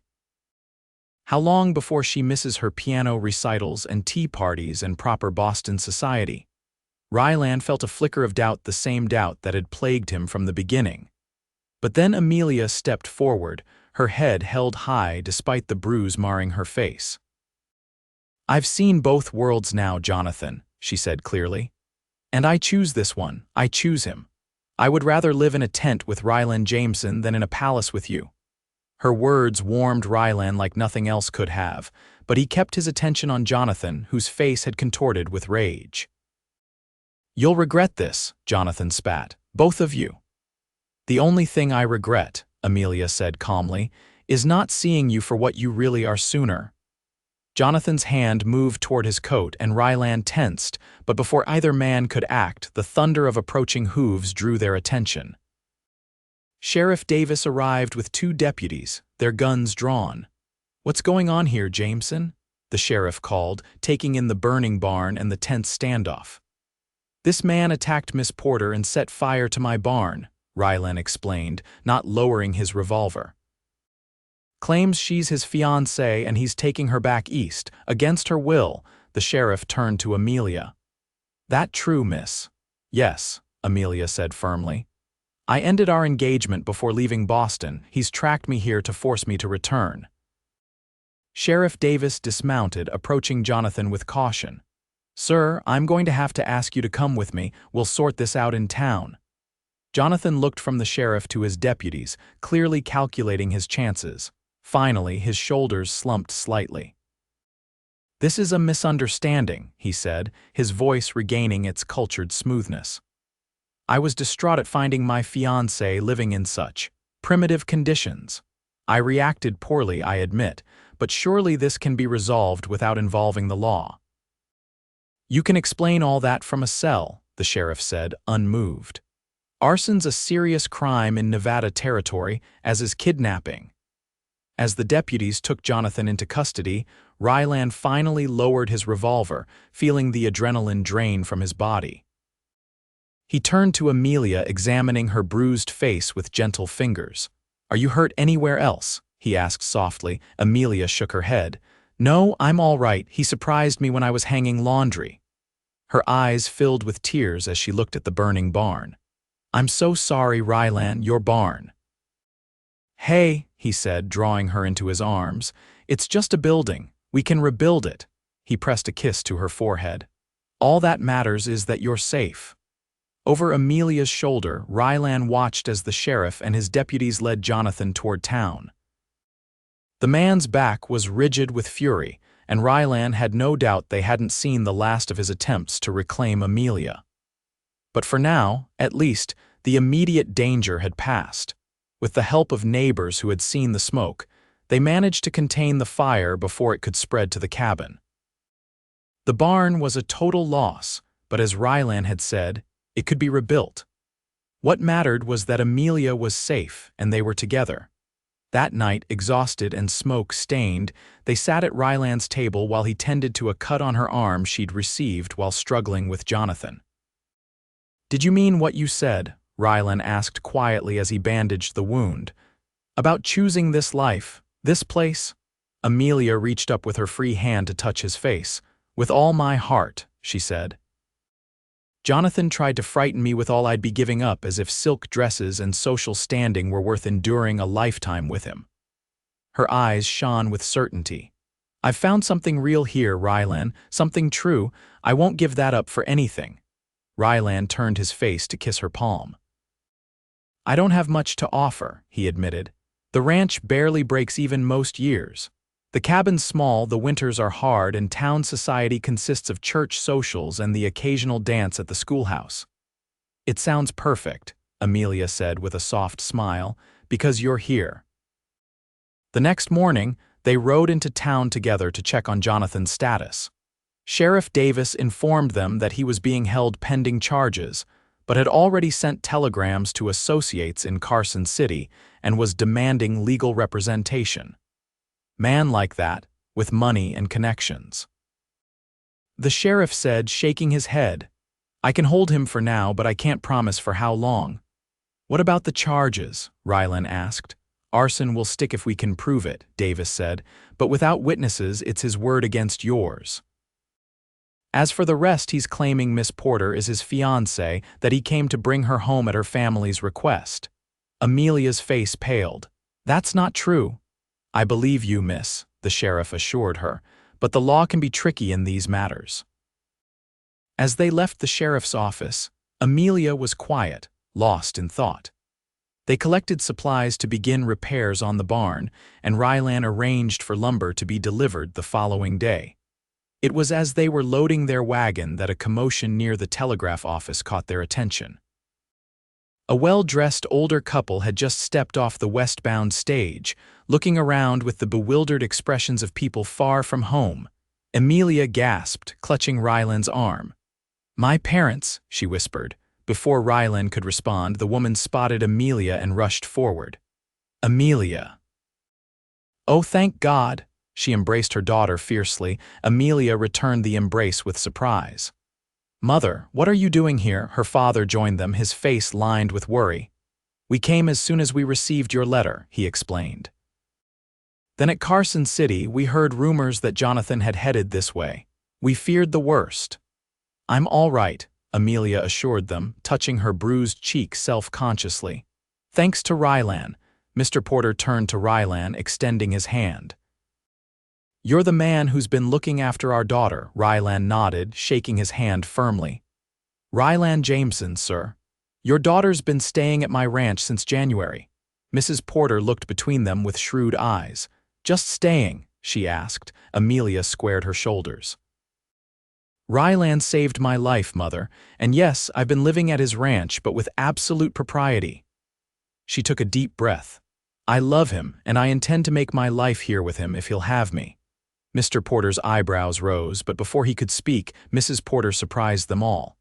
How long before she misses her piano recitals and tea parties and proper Boston society?" Rylan felt a flicker of doubt, the same doubt that had plagued him from the beginning. But then Amelia stepped forward, her head held high despite the bruise marring her face. "I've seen both worlds now, Jonathan," she said clearly. "And I choose this one. I choose him. I would rather live in a tent with Rylan Jameson than in a palace with you." Her words warmed Rylan like nothing else could have, but he kept his attention on Jonathan, whose face had contorted with rage. "You'll regret this," Jonathan spat. "Both of you." "The only thing I regret," Amelia said calmly, "is not seeing you for what you really are sooner." Jonathan's hand moved toward his coat and Rylan tensed, but before either man could act, the thunder of approaching hooves drew their attention. Sheriff Davis arrived with 2 deputies, their guns drawn. "What's going on here, Jameson?" the sheriff called, taking in the burning barn and the tense standoff. "This man attacked Miss Porter and set fire to my barn," Rylan explained, not lowering his revolver. "Claims she's his fiancée and he's taking her back east, against her will," the sheriff turned to Amelia. "That true, miss?" "Yes," Amelia said firmly. "I ended our engagement before leaving Boston. He's tracked me here to force me to return." Sheriff Davis dismounted, approaching Jonathan with caution. "Sir, I'm going to have to ask you to come with me. We'll sort this out in town." Jonathan looked from the sheriff to his deputies, clearly calculating his chances. Finally, his shoulders slumped slightly. "This is a misunderstanding," he said, his voice regaining its cultured smoothness. "I was distraught at finding my fiancée living in such primitive conditions. I reacted poorly, I admit, but surely this can be resolved without involving the law." "You can explain all that from a cell," the sheriff said, unmoved. Arson's a serious crime in Nevada territory, as is kidnapping. As the deputies took Jonathan into custody, Rylan finally lowered his revolver, feeling the adrenaline drain from his body. He turned to Amelia, examining her bruised face with gentle fingers. "Are you hurt anywhere else?" he asked softly. Amelia shook her head. "No, I'm all right. He surprised me when I was hanging laundry." Her eyes filled with tears as she looked at the burning barn. "I'm so sorry, Rylan, your barn." "Hey," he said, drawing her into his arms. "It's just a building. We can rebuild it." He pressed a kiss to her forehead. "All that matters is that you're safe." Over Amelia's shoulder, Rylan watched as the sheriff and his deputies led Jonathan toward town. The man's back was rigid with fury, and Rylan had no doubt they hadn't seen the last of his attempts to reclaim Amelia. But for now, at least, the immediate danger had passed. With the help of neighbors who had seen the smoke, they managed to contain the fire before it could spread to the cabin. The barn was a total loss, but as Rylan had said, it could be rebuilt. What mattered was that Amelia was safe and they were together. That night, exhausted and smoke-stained, they sat at Rylan's table while he tended to a cut on her arm she'd received while struggling with Jonathan. "Did you mean what you said?" Rylan asked quietly as he bandaged the wound. "About choosing this life, this place?" Amelia reached up with her free hand to touch his face. "With all my heart," she said. "Jonathan tried to frighten me with all I'd be giving up, as if silk dresses and social standing were worth enduring a lifetime with him." Her eyes shone with certainty. "I've found something real here, Rylan, something true. I won't give that up for anything." Rylan turned his face to kiss her palm. "I don't have much to offer," he admitted. "The ranch barely breaks even most years. The cabin's small, the winters are hard, and town society consists of church socials and the occasional dance at the schoolhouse." "It sounds perfect," Amelia said with a soft smile, "because you're here." The next morning, they rode into town together to check on Jonathan's status. Sheriff Davis informed them that he was being held pending charges, but had already sent telegrams to associates in Carson City and was demanding legal representation. Man like that, with money and connections. The sheriff said, shaking his head, "I can hold him for now, but I can't promise for how long." "What about the charges?" Rylan asked. "Arson will stick if we can prove it," Davis said, "but without witnesses, it's his word against yours." As for the rest, he's claiming Miss Porter is his fiancée, that he came to bring her home at her family's request. Amelia's face paled. "That's not true." "I believe you, miss," the sheriff assured her, "but the law can be tricky in these matters." As they left the sheriff's office, Amelia was quiet, lost in thought. They collected supplies to begin repairs on the barn, and Rylan arranged for lumber to be delivered the following day. It was as they were loading their wagon that a commotion near the telegraph office caught their attention. A well-dressed older couple had just stepped off the westbound stage, looking around with the bewildered expressions of people far from home. Amelia gasped, clutching Rylan's arm. "My parents," she whispered. Before Rylan could respond, the woman spotted Amelia and rushed forward. "Amelia." "Oh, thank God!" She embraced her daughter fiercely. Amelia returned the embrace with surprise. "Mother, what are you doing here?" Her father joined them, his face lined with worry. "We came as soon as we received your letter," he explained. "Then at Carson City, we heard rumors that Jonathan had headed this way. We feared the worst." "I'm all right," Amelia assured them, touching her bruised cheek self-consciously. "Thanks to Rylan." Mr. Porter turned to Rylan, extending his hand. "You're the man who's been looking after our daughter," Rylan nodded, shaking his hand firmly. "Rylan Jameson, sir. Your daughter's been staying at my ranch since January." Mrs. Porter looked between them with shrewd eyes. "Just staying?" she asked. Amelia squared her shoulders. "Rylan saved my life, Mother, and yes, I've been living at his ranch, but with absolute propriety." She took a deep breath. "I love him, and I intend to make my life here with him if he'll have me." Mr. Porter's eyebrows rose, but before he could speak, Mrs. Porter surprised them all.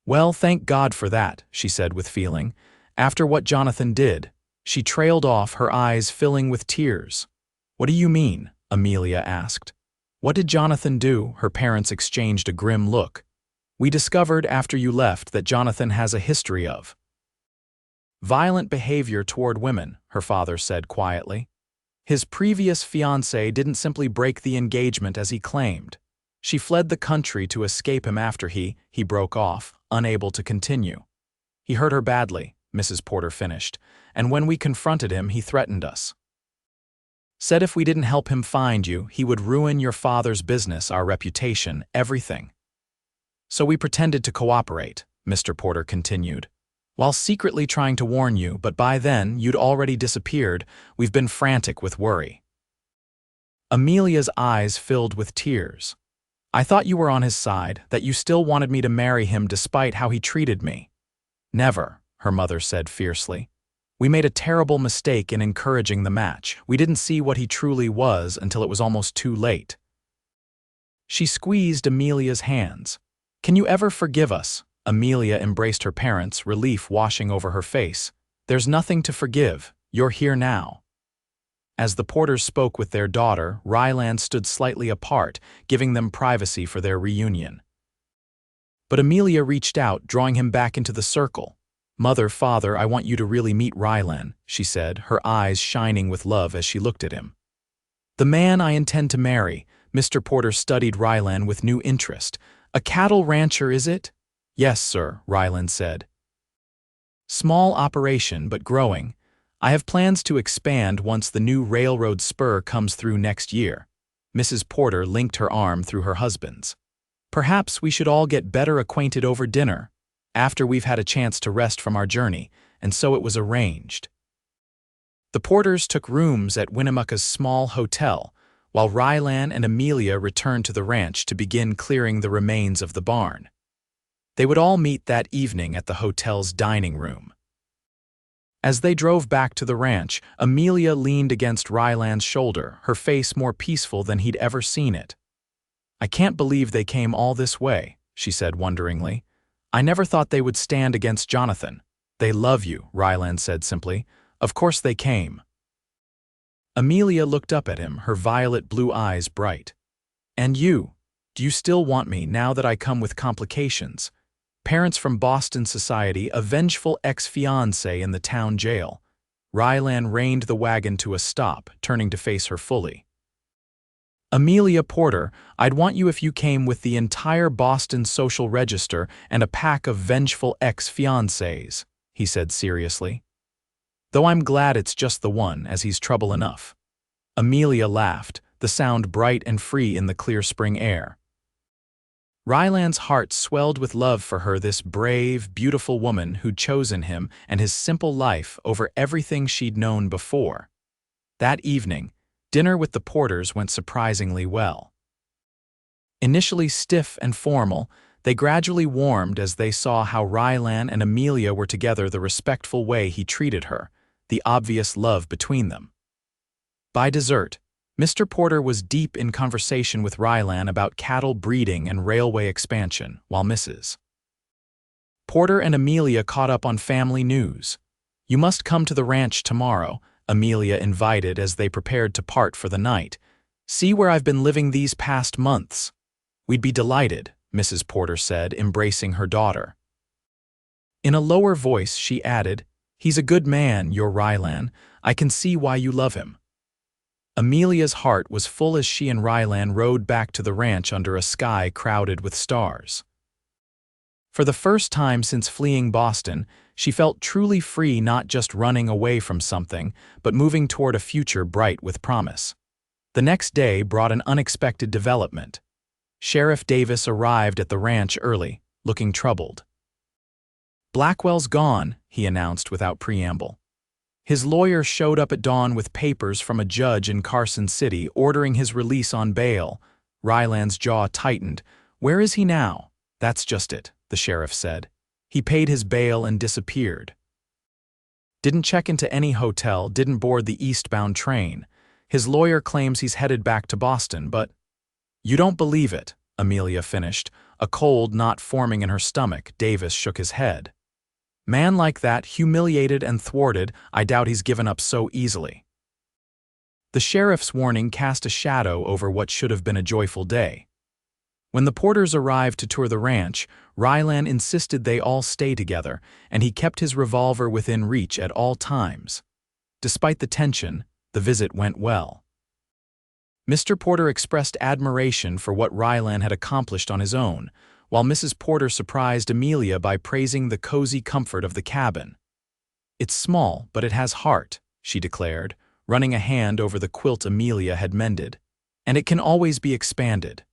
Well, thank God for that, she said with feeling. After what Jonathan did, she trailed off, her eyes filling with tears. What do you mean? Amelia asked. What did Jonathan do? Her parents exchanged a grim look. We discovered after you left that Jonathan has a history of violent behavior toward women, her father said quietly. His previous fiancée didn't simply break the engagement as he claimed. She fled the country to escape him after he broke off, unable to continue. He hurt her badly, Mrs. Porter finished, and when we confronted him, he threatened us. Said if we didn't help him find you, he would ruin your father's business, our reputation, everything. So we pretended to cooperate, Mr. Porter continued, while secretly trying to warn you, but by then you'd already disappeared. We've been frantic with worry. Amelia's eyes filled with tears. I thought you were on his side, that you still wanted me to marry him despite how he treated me. Never, her mother said fiercely. We made a terrible mistake in encouraging the match. We didn't see what he truly was until it was almost too late. She squeezed Amelia's hands. Can you ever forgive us? Amelia embraced her parents, relief washing over her face. There's nothing to forgive. You're here now. As the Porters spoke with their daughter, Rylan stood slightly apart, giving them privacy for their reunion. But Amelia reached out, drawing him back into the circle. Mother, father, I want you to really meet Rylan, she said, her eyes shining with love as she looked at him. The man I intend to marry. Mr. Porter studied Rylan with new interest. A cattle rancher, is it? Yes, sir, Rylan said. Small operation, but growing. I have plans to expand once the new railroad spur comes through next year. Mrs. Porter linked her arm through her husband's. Perhaps we should all get better acquainted over dinner, after we've had a chance to rest from our journey, and so it was arranged. The Porters took rooms at Winnemucca's small hotel, while Rylan and Amelia returned to the ranch to begin clearing the remains of the barn. They would all meet that evening at the hotel's dining room. As they drove back to the ranch, Amelia leaned against Rylan's shoulder, her face more peaceful than he'd ever seen it. I can't believe they came all this way, she said wonderingly. I never thought they would stand against Jonathan. They love you, Rylan said simply. Of course they came. Amelia looked up at him, her violet blue eyes bright. And you? Do you still want me now that I come with complications? Parents from Boston society, a vengeful ex-fiancé in the town jail. Rylan reined the wagon to a stop, turning to face her fully. Amelia Porter, I'd want you if you came with the entire Boston social register and a pack of vengeful ex-fiancés, he said seriously. Though I'm glad it's just the one, as he's trouble enough. Amelia laughed, the sound bright and free in the clear spring air. Rylan's heart swelled with love for her, this brave, beautiful woman who'd chosen him and his simple life over everything she'd known before. That evening, dinner with the Porters went surprisingly well. Initially stiff and formal, they gradually warmed as they saw how Rylan and Amelia were together, the respectful way he treated her, the obvious love between them. By dessert, Mr. Porter was deep in conversation with Rylan about cattle breeding and railway expansion, while Mrs. Porter and Amelia caught up on family news. You must come to the ranch tomorrow, Amelia invited as they prepared to part for the night. See where I've been living these past months. We'd be delighted, Mrs. Porter said, embracing her daughter. In a lower voice, she added, He's a good man, your Rylan. I can see why you love him. Amelia's heart was full as she and Rylan rode back to the ranch under a sky crowded with stars. For the first time since fleeing Boston, she felt truly free, not just running away from something, but moving toward a future bright with promise. The next day brought an unexpected development. Sheriff Davis arrived at the ranch early, looking troubled. Blackwell's gone, he announced without preamble. His lawyer showed up at dawn with papers from a judge in Carson City ordering his release on bail. Rylan's jaw tightened. Where is he now? That's just it, the sheriff said. He paid his bail and disappeared. Didn't check into any hotel, didn't board the eastbound train. His lawyer claims he's headed back to Boston, but... You don't believe it, Amelia finished, A cold knot forming in her stomach, Davis shook his head. Man like that, humiliated and thwarted, I doubt he's given up so easily. The sheriff's warning cast a shadow over what should have been a joyful day. When the Porters arrived to tour the ranch, Rylan insisted they all stay together, and he kept his revolver within reach at all times. Despite the tension, the visit went well. Mr. Porter expressed admiration for what Rylan had accomplished on his own, while Mrs. Porter surprised Amelia by praising the cozy comfort of the cabin. "It's small, but it has heart," she declared, running a hand over the quilt Amelia had mended. "And it can always be expanded."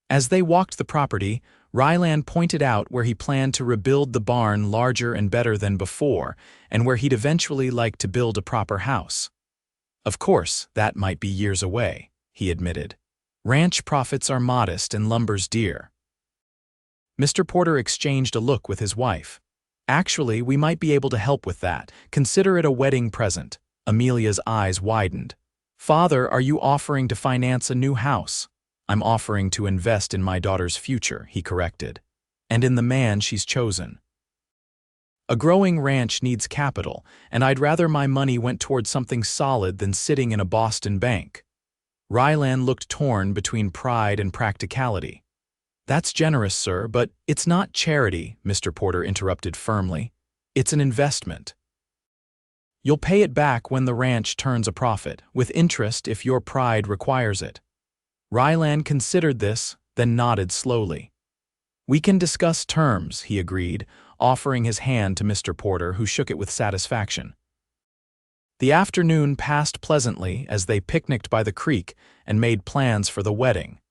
As they walked the property, Rylan pointed out where he planned to rebuild the barn larger and better than before, and where he'd eventually like to build a proper house. Of course, that might be years away, he admitted. Ranch profits are modest and lumber's dear. Mr. Porter exchanged a look with his wife. "Actually, we might be able to help with that. Consider it a wedding present." Amelia's eyes widened. "Father, are you offering to finance a new house?" "I'm offering to invest in my daughter's future," he corrected. "And in the man she's chosen." "A growing ranch needs capital, and I'd rather my money went toward something solid than sitting in a Boston bank." Rylan looked torn between pride and practicality. "That's generous, sir, but it's not charity," Mr. Porter interrupted firmly. "It's an investment. You'll pay it back when the ranch turns a profit, with interest if your pride requires it." Rylan considered this, then nodded slowly. "We can discuss terms," he agreed, offering his hand to Mr. Porter, who shook it with satisfaction. The afternoon passed pleasantly as they picnicked by the creek and made plans for the wedding.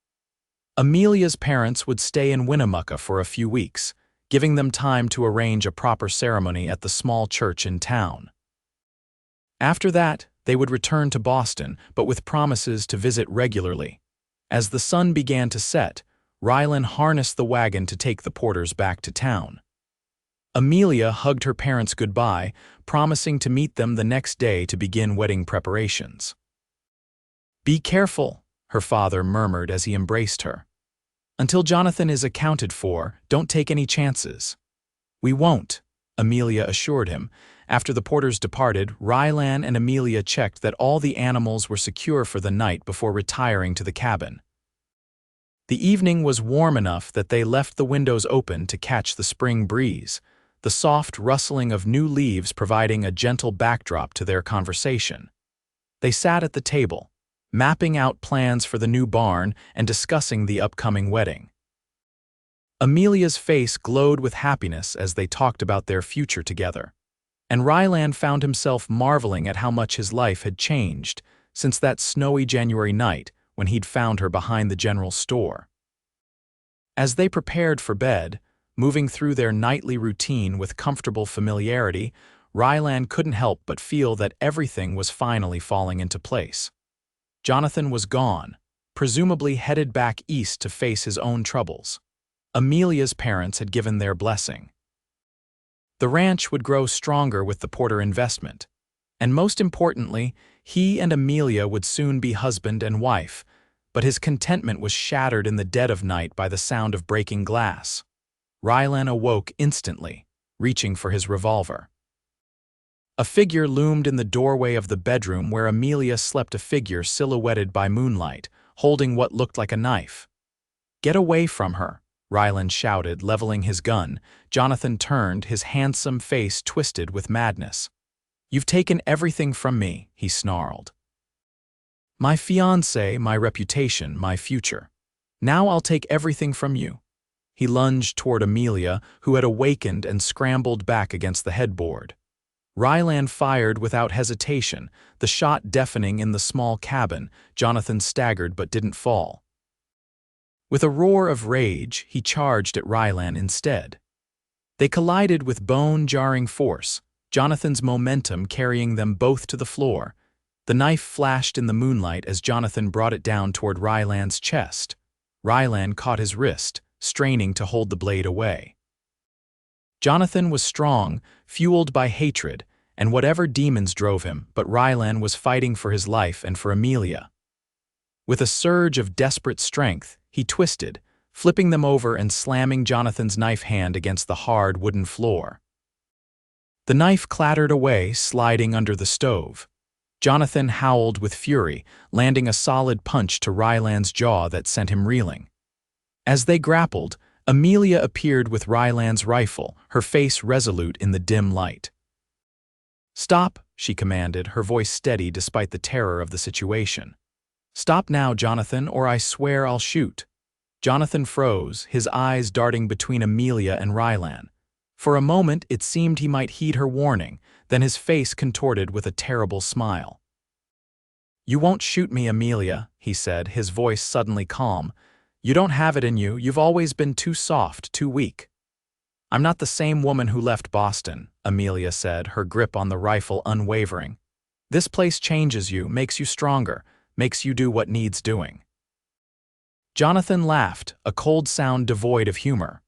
Amelia's parents would stay in Winnemucca for a few weeks, giving them time to arrange a proper ceremony at the small church in town. After that, they would return to Boston, but with promises to visit regularly. As the sun began to set, Rylan harnessed the wagon to take the Porters back to town. Amelia hugged her parents goodbye, promising to meet them the next day to begin wedding preparations. "Be careful," her father murmured as he embraced her. "Until Jonathan is accounted for, don't take any chances." "We won't," Amelia assured him. After the Porters departed, Rylan and Amelia checked that all the animals were secure for the night before retiring to the cabin. The evening was warm enough that they left the windows open to catch the spring breeze, the soft rustling of new leaves providing a gentle backdrop to their conversation. They sat at the table, mapping out plans for the new barn and discussing the upcoming wedding. Amelia's face glowed with happiness as they talked about their future together, and Rylan found himself marveling at how much his life had changed since that snowy January night when he'd found her behind the general store. As they prepared for bed, moving through their nightly routine with comfortable familiarity, Rylan couldn't help but feel that everything was finally falling into place. Jonathan was gone, presumably headed back east to face his own troubles. Amelia's parents had given their blessing. The ranch would grow stronger with the Porter investment, and most importantly, he and Amelia would soon be husband and wife, but his contentment was shattered in the dead of night by the sound of breaking glass. Rylan awoke instantly, reaching for his revolver. A figure loomed in the doorway of the bedroom where Amelia slept, a figure silhouetted by moonlight, holding what looked like a knife. "Get away from her," Rylan shouted, leveling his gun. Jonathan turned, his handsome face twisted with madness. "You've taken everything from me," he snarled. "My fiancé, my reputation, my future. Now I'll take everything from you." He lunged toward Amelia, who had awakened and scrambled back against the headboard. Rylan fired without hesitation, the shot deafening in the small cabin. Jonathan staggered but didn't fall. With a roar of rage, he charged at Rylan instead. They collided with bone-jarring force, Jonathan's momentum carrying them both to the floor. The knife flashed in the moonlight as Jonathan brought it down toward Rylan's chest. Rylan caught his wrist, straining to hold the blade away. Jonathan was strong, fueled by hatred, and whatever demons drove him, but Rylan was fighting for his life and for Amelia. With a surge of desperate strength, he twisted, flipping them over and slamming Jonathan's knife hand against the hard wooden floor. The knife clattered away, sliding under the stove. Jonathan howled with fury, landing a solid punch to Rylan's jaw that sent him reeling. As they grappled, Amelia appeared with Rylan's rifle, her face resolute in the dim light. "Stop," she commanded, her voice steady despite the terror of the situation. "Stop now, Jonathan, or I swear I'll shoot." Jonathan froze, his eyes darting between Amelia and Rylan. For a moment it seemed he might heed her warning, then his face contorted with a terrible smile. "You won't shoot me, Amelia," he said, his voice suddenly calm. "You don't have it in you, you've always been too soft, too weak." "I'm not the same woman who left Boston," Amelia said, her grip on the rifle unwavering. "This place changes you, makes you stronger, makes you do what needs doing." Jonathan laughed, a cold sound devoid of humor.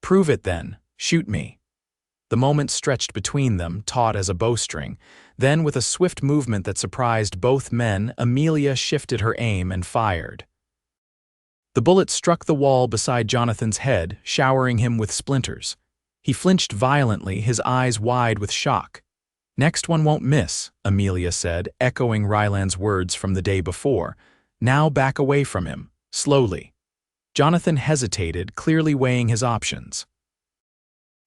"Prove it then, shoot me." The moment stretched between them, taut as a bowstring. Then, with a swift movement that surprised both men, Amelia shifted her aim and fired. The bullet struck the wall beside Jonathan's head, showering him with splinters. He flinched violently, his eyes wide with shock. "Next one won't miss," Amelia said, echoing Rylan's words from the day before. "Now back away from him, slowly." Jonathan hesitated, clearly weighing his options.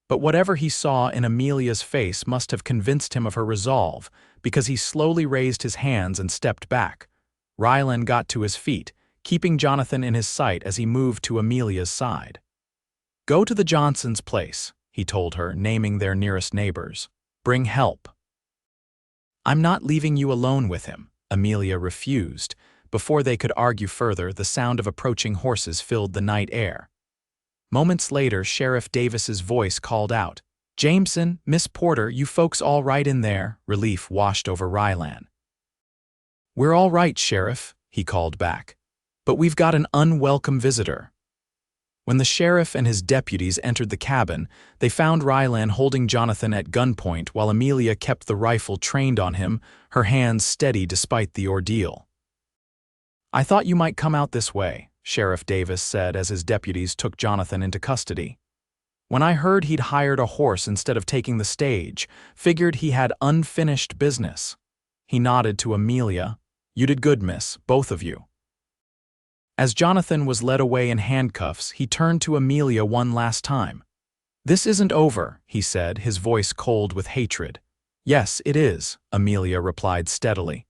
But whatever he saw in Amelia's face must have convinced him of her resolve, because he slowly raised his hands and stepped back. Rylan got to his feet, keeping Jonathan in his sight as he moved to Amelia's side. "Go to the Johnsons' place," he told her, naming their nearest neighbors. "Bring help." "I'm not leaving you alone with him," Amelia refused. Before they could argue further, the sound of approaching horses filled the night air. Moments later, Sheriff Davis's voice called out, "Jameson, Miss Porter, you folks all right in there?" Relief washed over Rylan. "We're all right, Sheriff," he called back. "But we've got an unwelcome visitor." When the sheriff and his deputies entered the cabin, they found Rylan holding Jonathan at gunpoint while Amelia kept the rifle trained on him, her hands steady despite the ordeal. "I thought you might come out this way," Sheriff Davis said as his deputies took Jonathan into custody. "When I heard he'd hired a horse instead of taking the stage, figured he had unfinished business." He nodded to Amelia. "You did good, miss, both of you." As Jonathan was led away in handcuffs, he turned to Amelia one last time. "This isn't over," he said, his voice cold with hatred. "Yes, it is," Amelia replied steadily.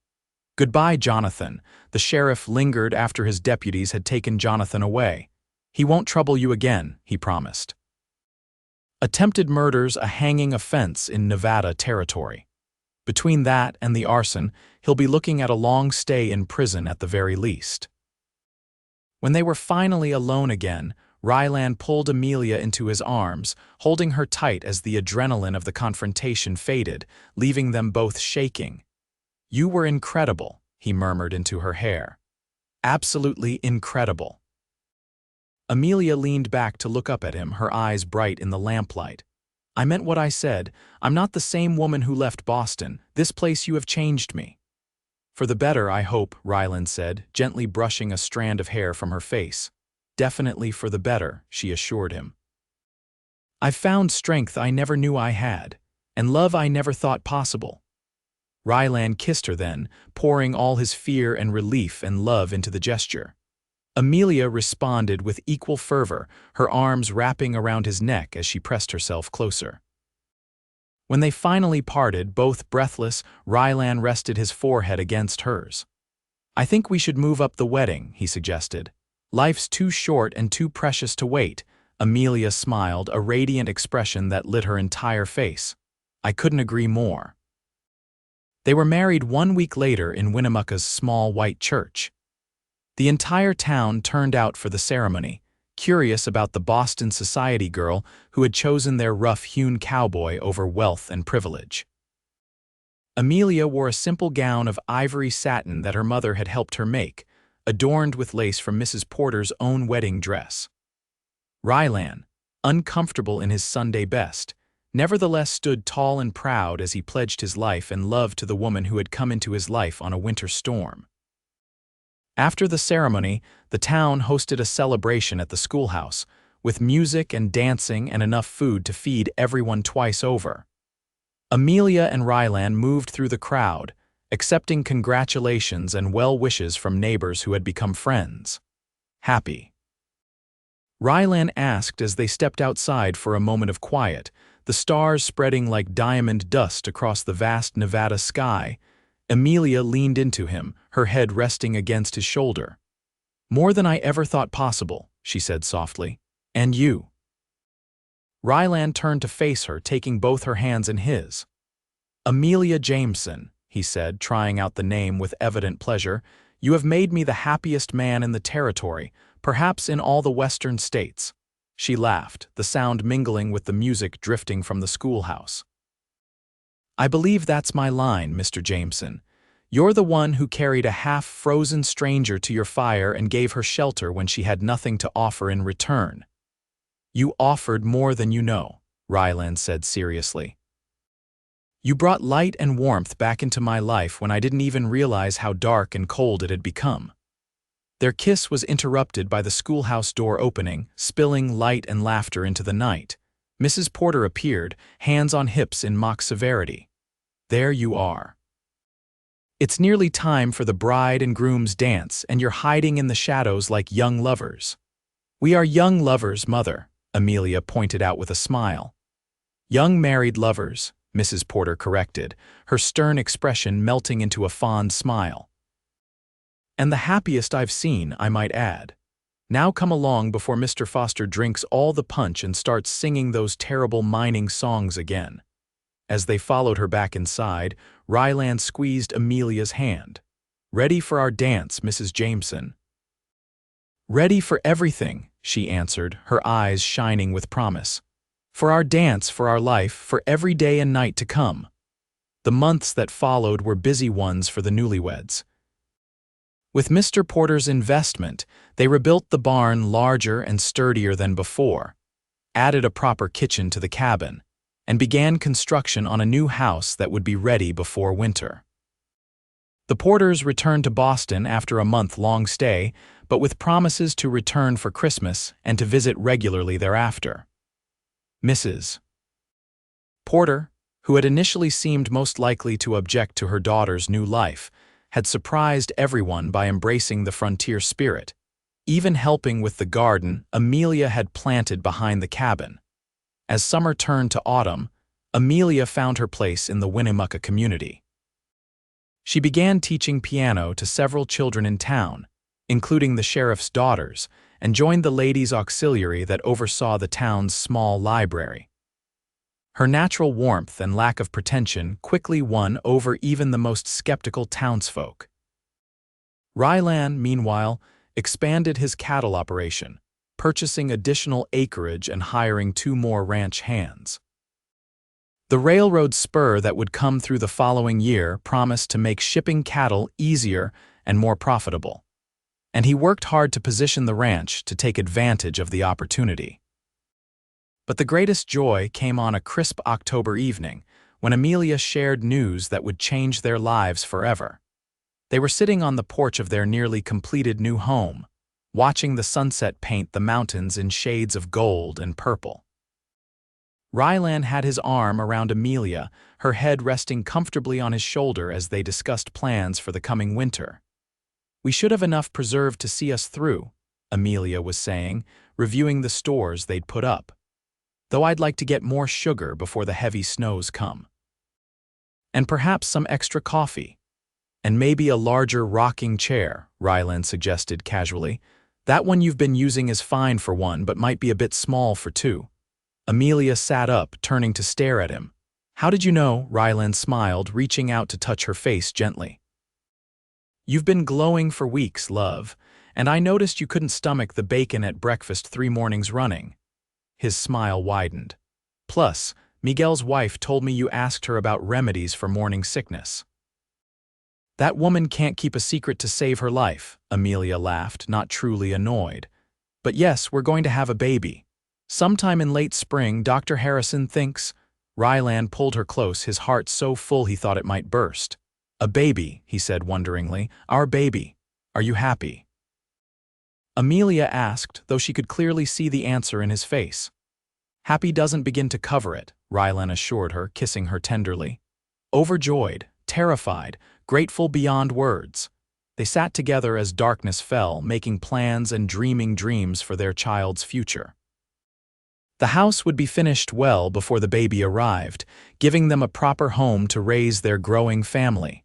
"Goodbye, Jonathan." The sheriff lingered after his deputies had taken Jonathan away. "He won't trouble you again," he promised. Attempted murder's a hanging offense in Nevada territory. Between that and the arson, he'll be looking at a long stay in prison at the very least. When they were finally alone again, Rylan pulled Amelia into his arms, holding her tight as the adrenaline of the confrontation faded, leaving them both shaking. "You were incredible," he murmured into her hair. "Absolutely incredible." Amelia leaned back to look up at him, her eyes bright in the lamplight. "I meant what I said. I'm not the same woman who left Boston. This place you have changed me." "For the better, I hope," Rylan said, gently brushing a strand of hair from her face. "Definitely for the better," she assured him. "I've found strength I never knew I had, and love I never thought possible." Rylan kissed her then, pouring all his fear and relief and love into the gesture. Amelia responded with equal fervor, her arms wrapping around his neck as she pressed herself closer. When they finally parted, both breathless, Rylan rested his forehead against hers. "I think we should move up the wedding," he suggested. "Life's too short and too precious to wait." Amelia smiled, a radiant expression that lit her entire face. "I couldn't agree more." They were married 1 week later in Winnemucca's small white church. The entire town turned out for the ceremony, curious about the Boston society girl who had chosen their rough-hewn cowboy over wealth and privilege. Amelia wore a simple gown of ivory satin that her mother had helped her make, adorned with lace from Mrs. Porter's own wedding dress. Rylan, uncomfortable in his Sunday best, nevertheless stood tall and proud as he pledged his life and love to the woman who had come into his life on a winter storm. After the ceremony, the town hosted a celebration at the schoolhouse, with music and dancing and enough food to feed everyone twice over. Amelia and Rylan moved through the crowd, accepting congratulations and well wishes from neighbors who had become friends. Happy. Rylan asked as they stepped outside for a moment of quiet, the stars spreading like diamond dust across the vast Nevada sky. Amelia leaned into him, her head resting against his shoulder. "More than I ever thought possible," she said softly. "And you?" Rylan turned to face her, taking both her hands in his. "Amelia Jameson," he said, trying out the name with evident pleasure, "you have made me the happiest man in the territory, perhaps in all the western states." She laughed, the sound mingling with the music drifting from the schoolhouse. "I believe that's my line, Mr. Jameson. You're the one who carried a half-frozen stranger to your fire and gave her shelter when she had nothing to offer in return." "You offered more than you know," Rylan said seriously. "You brought light and warmth back into my life when I didn't even realize how dark and cold it had become." Their kiss was interrupted by the schoolhouse door opening, spilling light and laughter into the night. Mrs. Porter appeared, hands on hips in mock severity. "There you are. It's nearly time for the bride and groom's dance, and you're hiding in the shadows like young lovers." "We are young lovers, Mother," Amelia pointed out with a smile. "Young married lovers," Mrs. Porter corrected, her stern expression melting into a fond smile. "And the happiest I've seen, I might add. Now come along before Mr. Foster drinks all the punch and starts singing those terrible mining songs again." As they followed her back inside, Rylan squeezed Amelia's hand. "Ready for our dance, Mrs. Jameson?" "Ready for everything," she answered, her eyes shining with promise. "For our dance, for our life, for every day and night to come." The months that followed were busy ones for the newlyweds. With Mr. Porter's investment, they rebuilt the barn larger and sturdier than before, added a proper kitchen to the cabin, and began construction on a new house that would be ready before winter. The Porters returned to Boston after a month-long stay, but with promises to return for Christmas and to visit regularly thereafter. Mrs. Porter, who had initially seemed most likely to object to her daughter's new life, had surprised everyone by embracing the frontier spirit, even helping with the garden Amelia had planted behind the cabin. As summer turned to autumn, Amelia found her place in the Winnemucca community. She began teaching piano to several children in town, including the sheriff's daughters, and joined the ladies' auxiliary that oversaw the town's small library. Her natural warmth and lack of pretension quickly won over even the most skeptical townsfolk. Rylan, meanwhile, expanded his cattle operation, purchasing additional acreage and hiring 2 more ranch hands. The railroad spur that would come through the following year promised to make shipping cattle easier and more profitable, and he worked hard to position the ranch to take advantage of the opportunity. But the greatest joy came on a crisp October evening when Amelia shared news that would change their lives forever. They were sitting on the porch of their nearly completed new home, watching the sunset paint the mountains in shades of gold and purple. Rylan had his arm around Amelia, her head resting comfortably on his shoulder as they discussed plans for the coming winter. "We should have enough preserved to see us through," Amelia was saying, reviewing the stores they'd put up. "Though I'd like to get more sugar before the heavy snows come. And perhaps some extra coffee. And maybe a larger rocking chair," Rylan suggested casually. "That one you've been using is fine for 1, but might be a bit small for 2. Amelia sat up, turning to stare at him. "How did you know?" Rylan smiled, reaching out to touch her face gently. "You've been glowing for weeks, love, and I noticed you couldn't stomach the bacon at breakfast 3 mornings running." His smile widened. "Plus, Miguel's wife told me you asked her about remedies for morning sickness." "That woman can't keep a secret to save her life," Amelia laughed, not truly annoyed. "But yes, we're going to have a baby. Sometime in late spring, Dr. Harrison thinks." Rylan pulled her close, his heart so full he thought it might burst. "A baby," he said wonderingly. "Our baby. Are you happy?" Amelia asked, though she could clearly see the answer in his face. "Happy doesn't begin to cover it," Rylan assured her, kissing her tenderly. Overjoyed, terrified, grateful beyond words, they sat together as darkness fell, making plans and dreaming dreams for their child's future. The house would be finished well before the baby arrived, giving them a proper home to raise their growing family.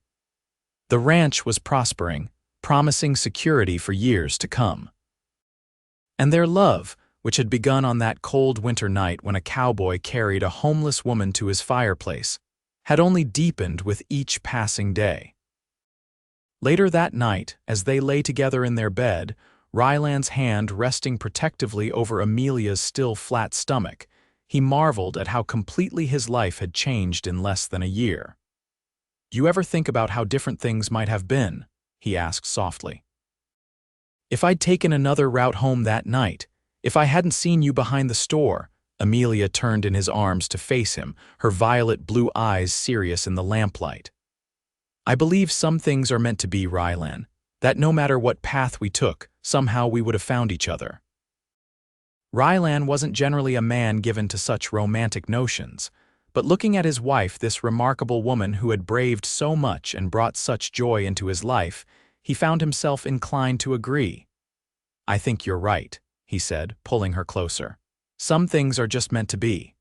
The ranch was prospering, promising security for years to come. And their love, which had begun on that cold winter night when a cowboy carried a homeless woman to his fireplace, had only deepened with each passing day. Later that night, as they lay together in their bed, Rylan's hand resting protectively over Amelia's still flat stomach, he marveled at how completely his life had changed in less than a year. "You ever think about how different things might have been?" he asked softly. "If I'd taken another route home that night, if I hadn't seen you behind the store," Amelia turned in his arms to face him, her violet blue eyes serious in the lamplight. "I believe some things are meant to be, Rylan, that no matter what path we took, somehow we would have found each other." Rylan wasn't generally a man given to such romantic notions, but looking at his wife, this remarkable woman who had braved so much and brought such joy into his life, he found himself inclined to agree. "I think you're right," he said, pulling her closer. "Some things are just meant to be."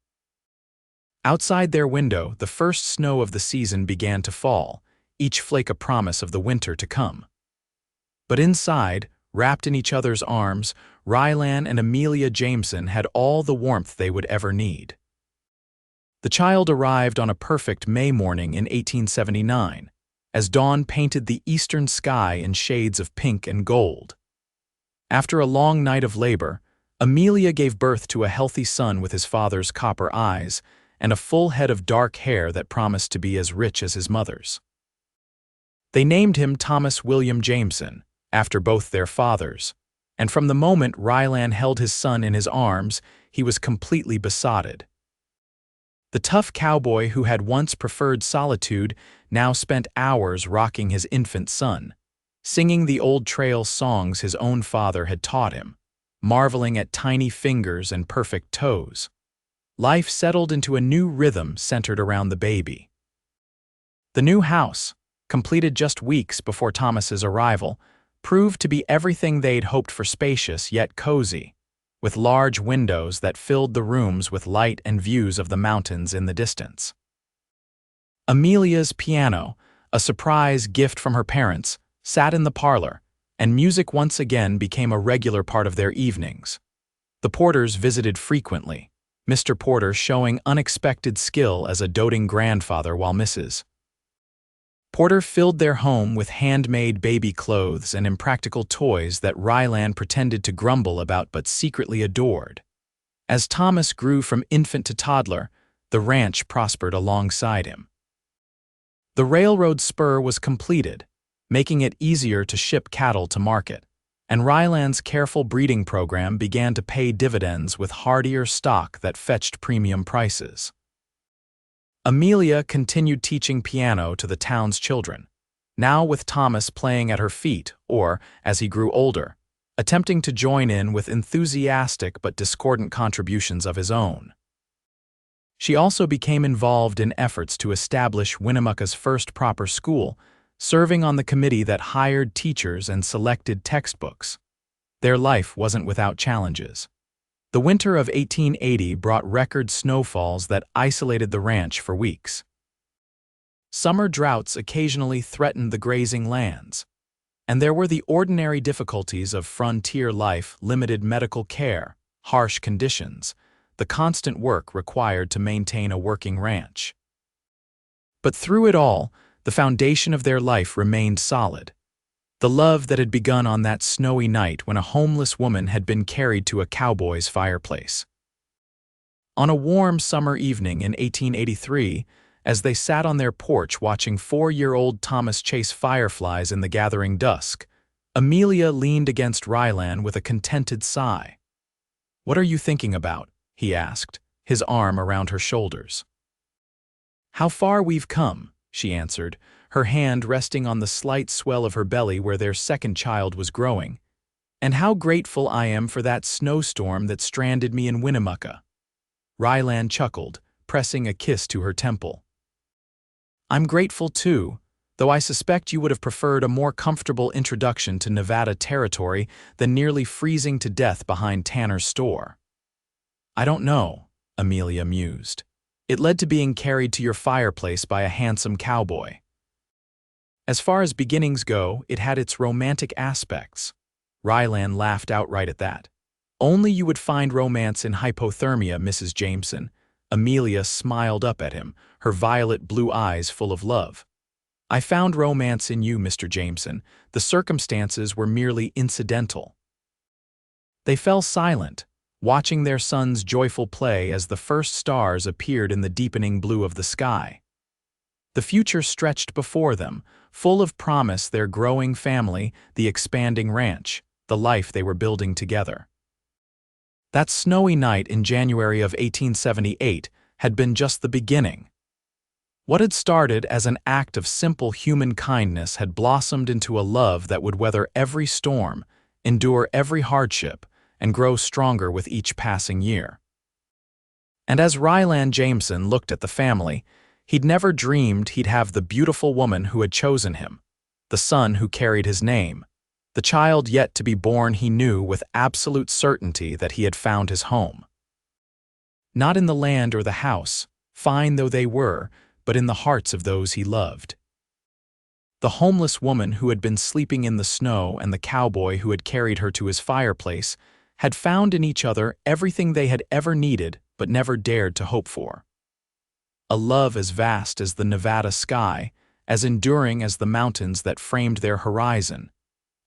Outside their window, the first snow of the season began to fall, each flake a promise of the winter to come. But inside, wrapped in each other's arms, Rylan and Amelia Jameson had all the warmth they would ever need. The child arrived on a perfect May morning in 1879, as dawn painted the eastern sky in shades of pink and gold. After a long night of labor, Amelia gave birth to a healthy son with his father's copper eyes and a full head of dark hair that promised to be as rich as his mother's. They named him Thomas William Jameson, after both their fathers, and from the moment Rylan held his son in his arms, he was completely besotted. The tough cowboy who had once preferred solitude now spent hours rocking his infant son, singing the old trail songs his own father had taught him, marveling at tiny fingers and perfect toes. Life settled into a new rhythm centered around the baby. The new house, completed just weeks before Thomas's arrival, proved to be everything they'd hoped for: spacious yet cozy, with large windows that filled the rooms with light and views of the mountains in the distance. Amelia's piano, a surprise gift from her parents, sat in the parlor, and music once again became a regular part of their evenings. The Porters visited frequently, Mr. Porter showing unexpected skill as a doting grandfather while Mrs. Porter filled their home with handmade baby clothes and impractical toys that Rylan pretended to grumble about but secretly adored. As Thomas grew from infant to toddler, the ranch prospered alongside him. The railroad spur was completed, making it easier to ship cattle to market, and Rylan's careful breeding program began to pay dividends with hardier stock that fetched premium prices. Amelia continued teaching piano to the town's children, now with Thomas playing at her feet or, as he grew older, attempting to join in with enthusiastic but discordant contributions of his own. She also became involved in efforts to establish Winnemucca's first proper school, serving on the committee that hired teachers and selected textbooks. Their life wasn't without challenges. The winter of 1880 brought record snowfalls that isolated the ranch for weeks. Summer droughts occasionally threatened the grazing lands, and there were the ordinary difficulties of frontier life: limited medical care, harsh conditions, the constant work required to maintain a working ranch. But through it all, the foundation of their life remained solid. The love that had begun on that snowy night when a homeless woman had been carried to a cowboy's fireplace. On a warm summer evening in 1883, as they sat on their porch watching 4-year-old Thomas chase fireflies in the gathering dusk, Amelia leaned against Rylan with a contented sigh. "What are you thinking about?" he asked, his arm around her shoulders. "How far we've come," she answered, her hand resting on the slight swell of her belly where their second child was growing. "And how grateful I am for that snowstorm that stranded me in Winnemucca." Rylan chuckled, pressing a kiss to her temple. "I'm grateful too, though I suspect you would have preferred a more comfortable introduction to Nevada territory than nearly freezing to death behind Tanner's store." "I don't know," Amelia mused. "It led to being carried to your fireplace by a handsome cowboy." As far as beginnings go, it had its romantic aspects. Rylan laughed outright at that. "Only you would find romance in hypothermia, Mrs. Jameson." Amelia smiled up at him, her violet blue eyes full of love. "I found romance in you, Mr. Jameson. The circumstances were merely incidental." They fell silent, watching their son's joyful play as the first stars appeared in the deepening blue of the sky. The future stretched before them, full of promise: their growing family, the expanding ranch, the life they were building together. That snowy night in January of 1878 had been just the beginning. What had started as an act of simple human kindness had blossomed into a love that would weather every storm, endure every hardship, and grow stronger with each passing year. And as Rylan Jameson looked at the family, he'd never dreamed he'd have the beautiful woman who had chosen him, the son who carried his name, the child yet to be born. He knew with absolute certainty that he had found his home. Not in the land or the house, fine though they were, but in the hearts of those he loved. The homeless woman who had been sleeping in the snow and the cowboy who had carried her to his fireplace had found in each other everything they had ever needed but never dared to hope for. A love as vast as the Nevada sky, as enduring as the mountains that framed their horizon,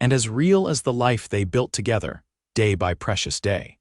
and as real as the life they built together, day by precious day.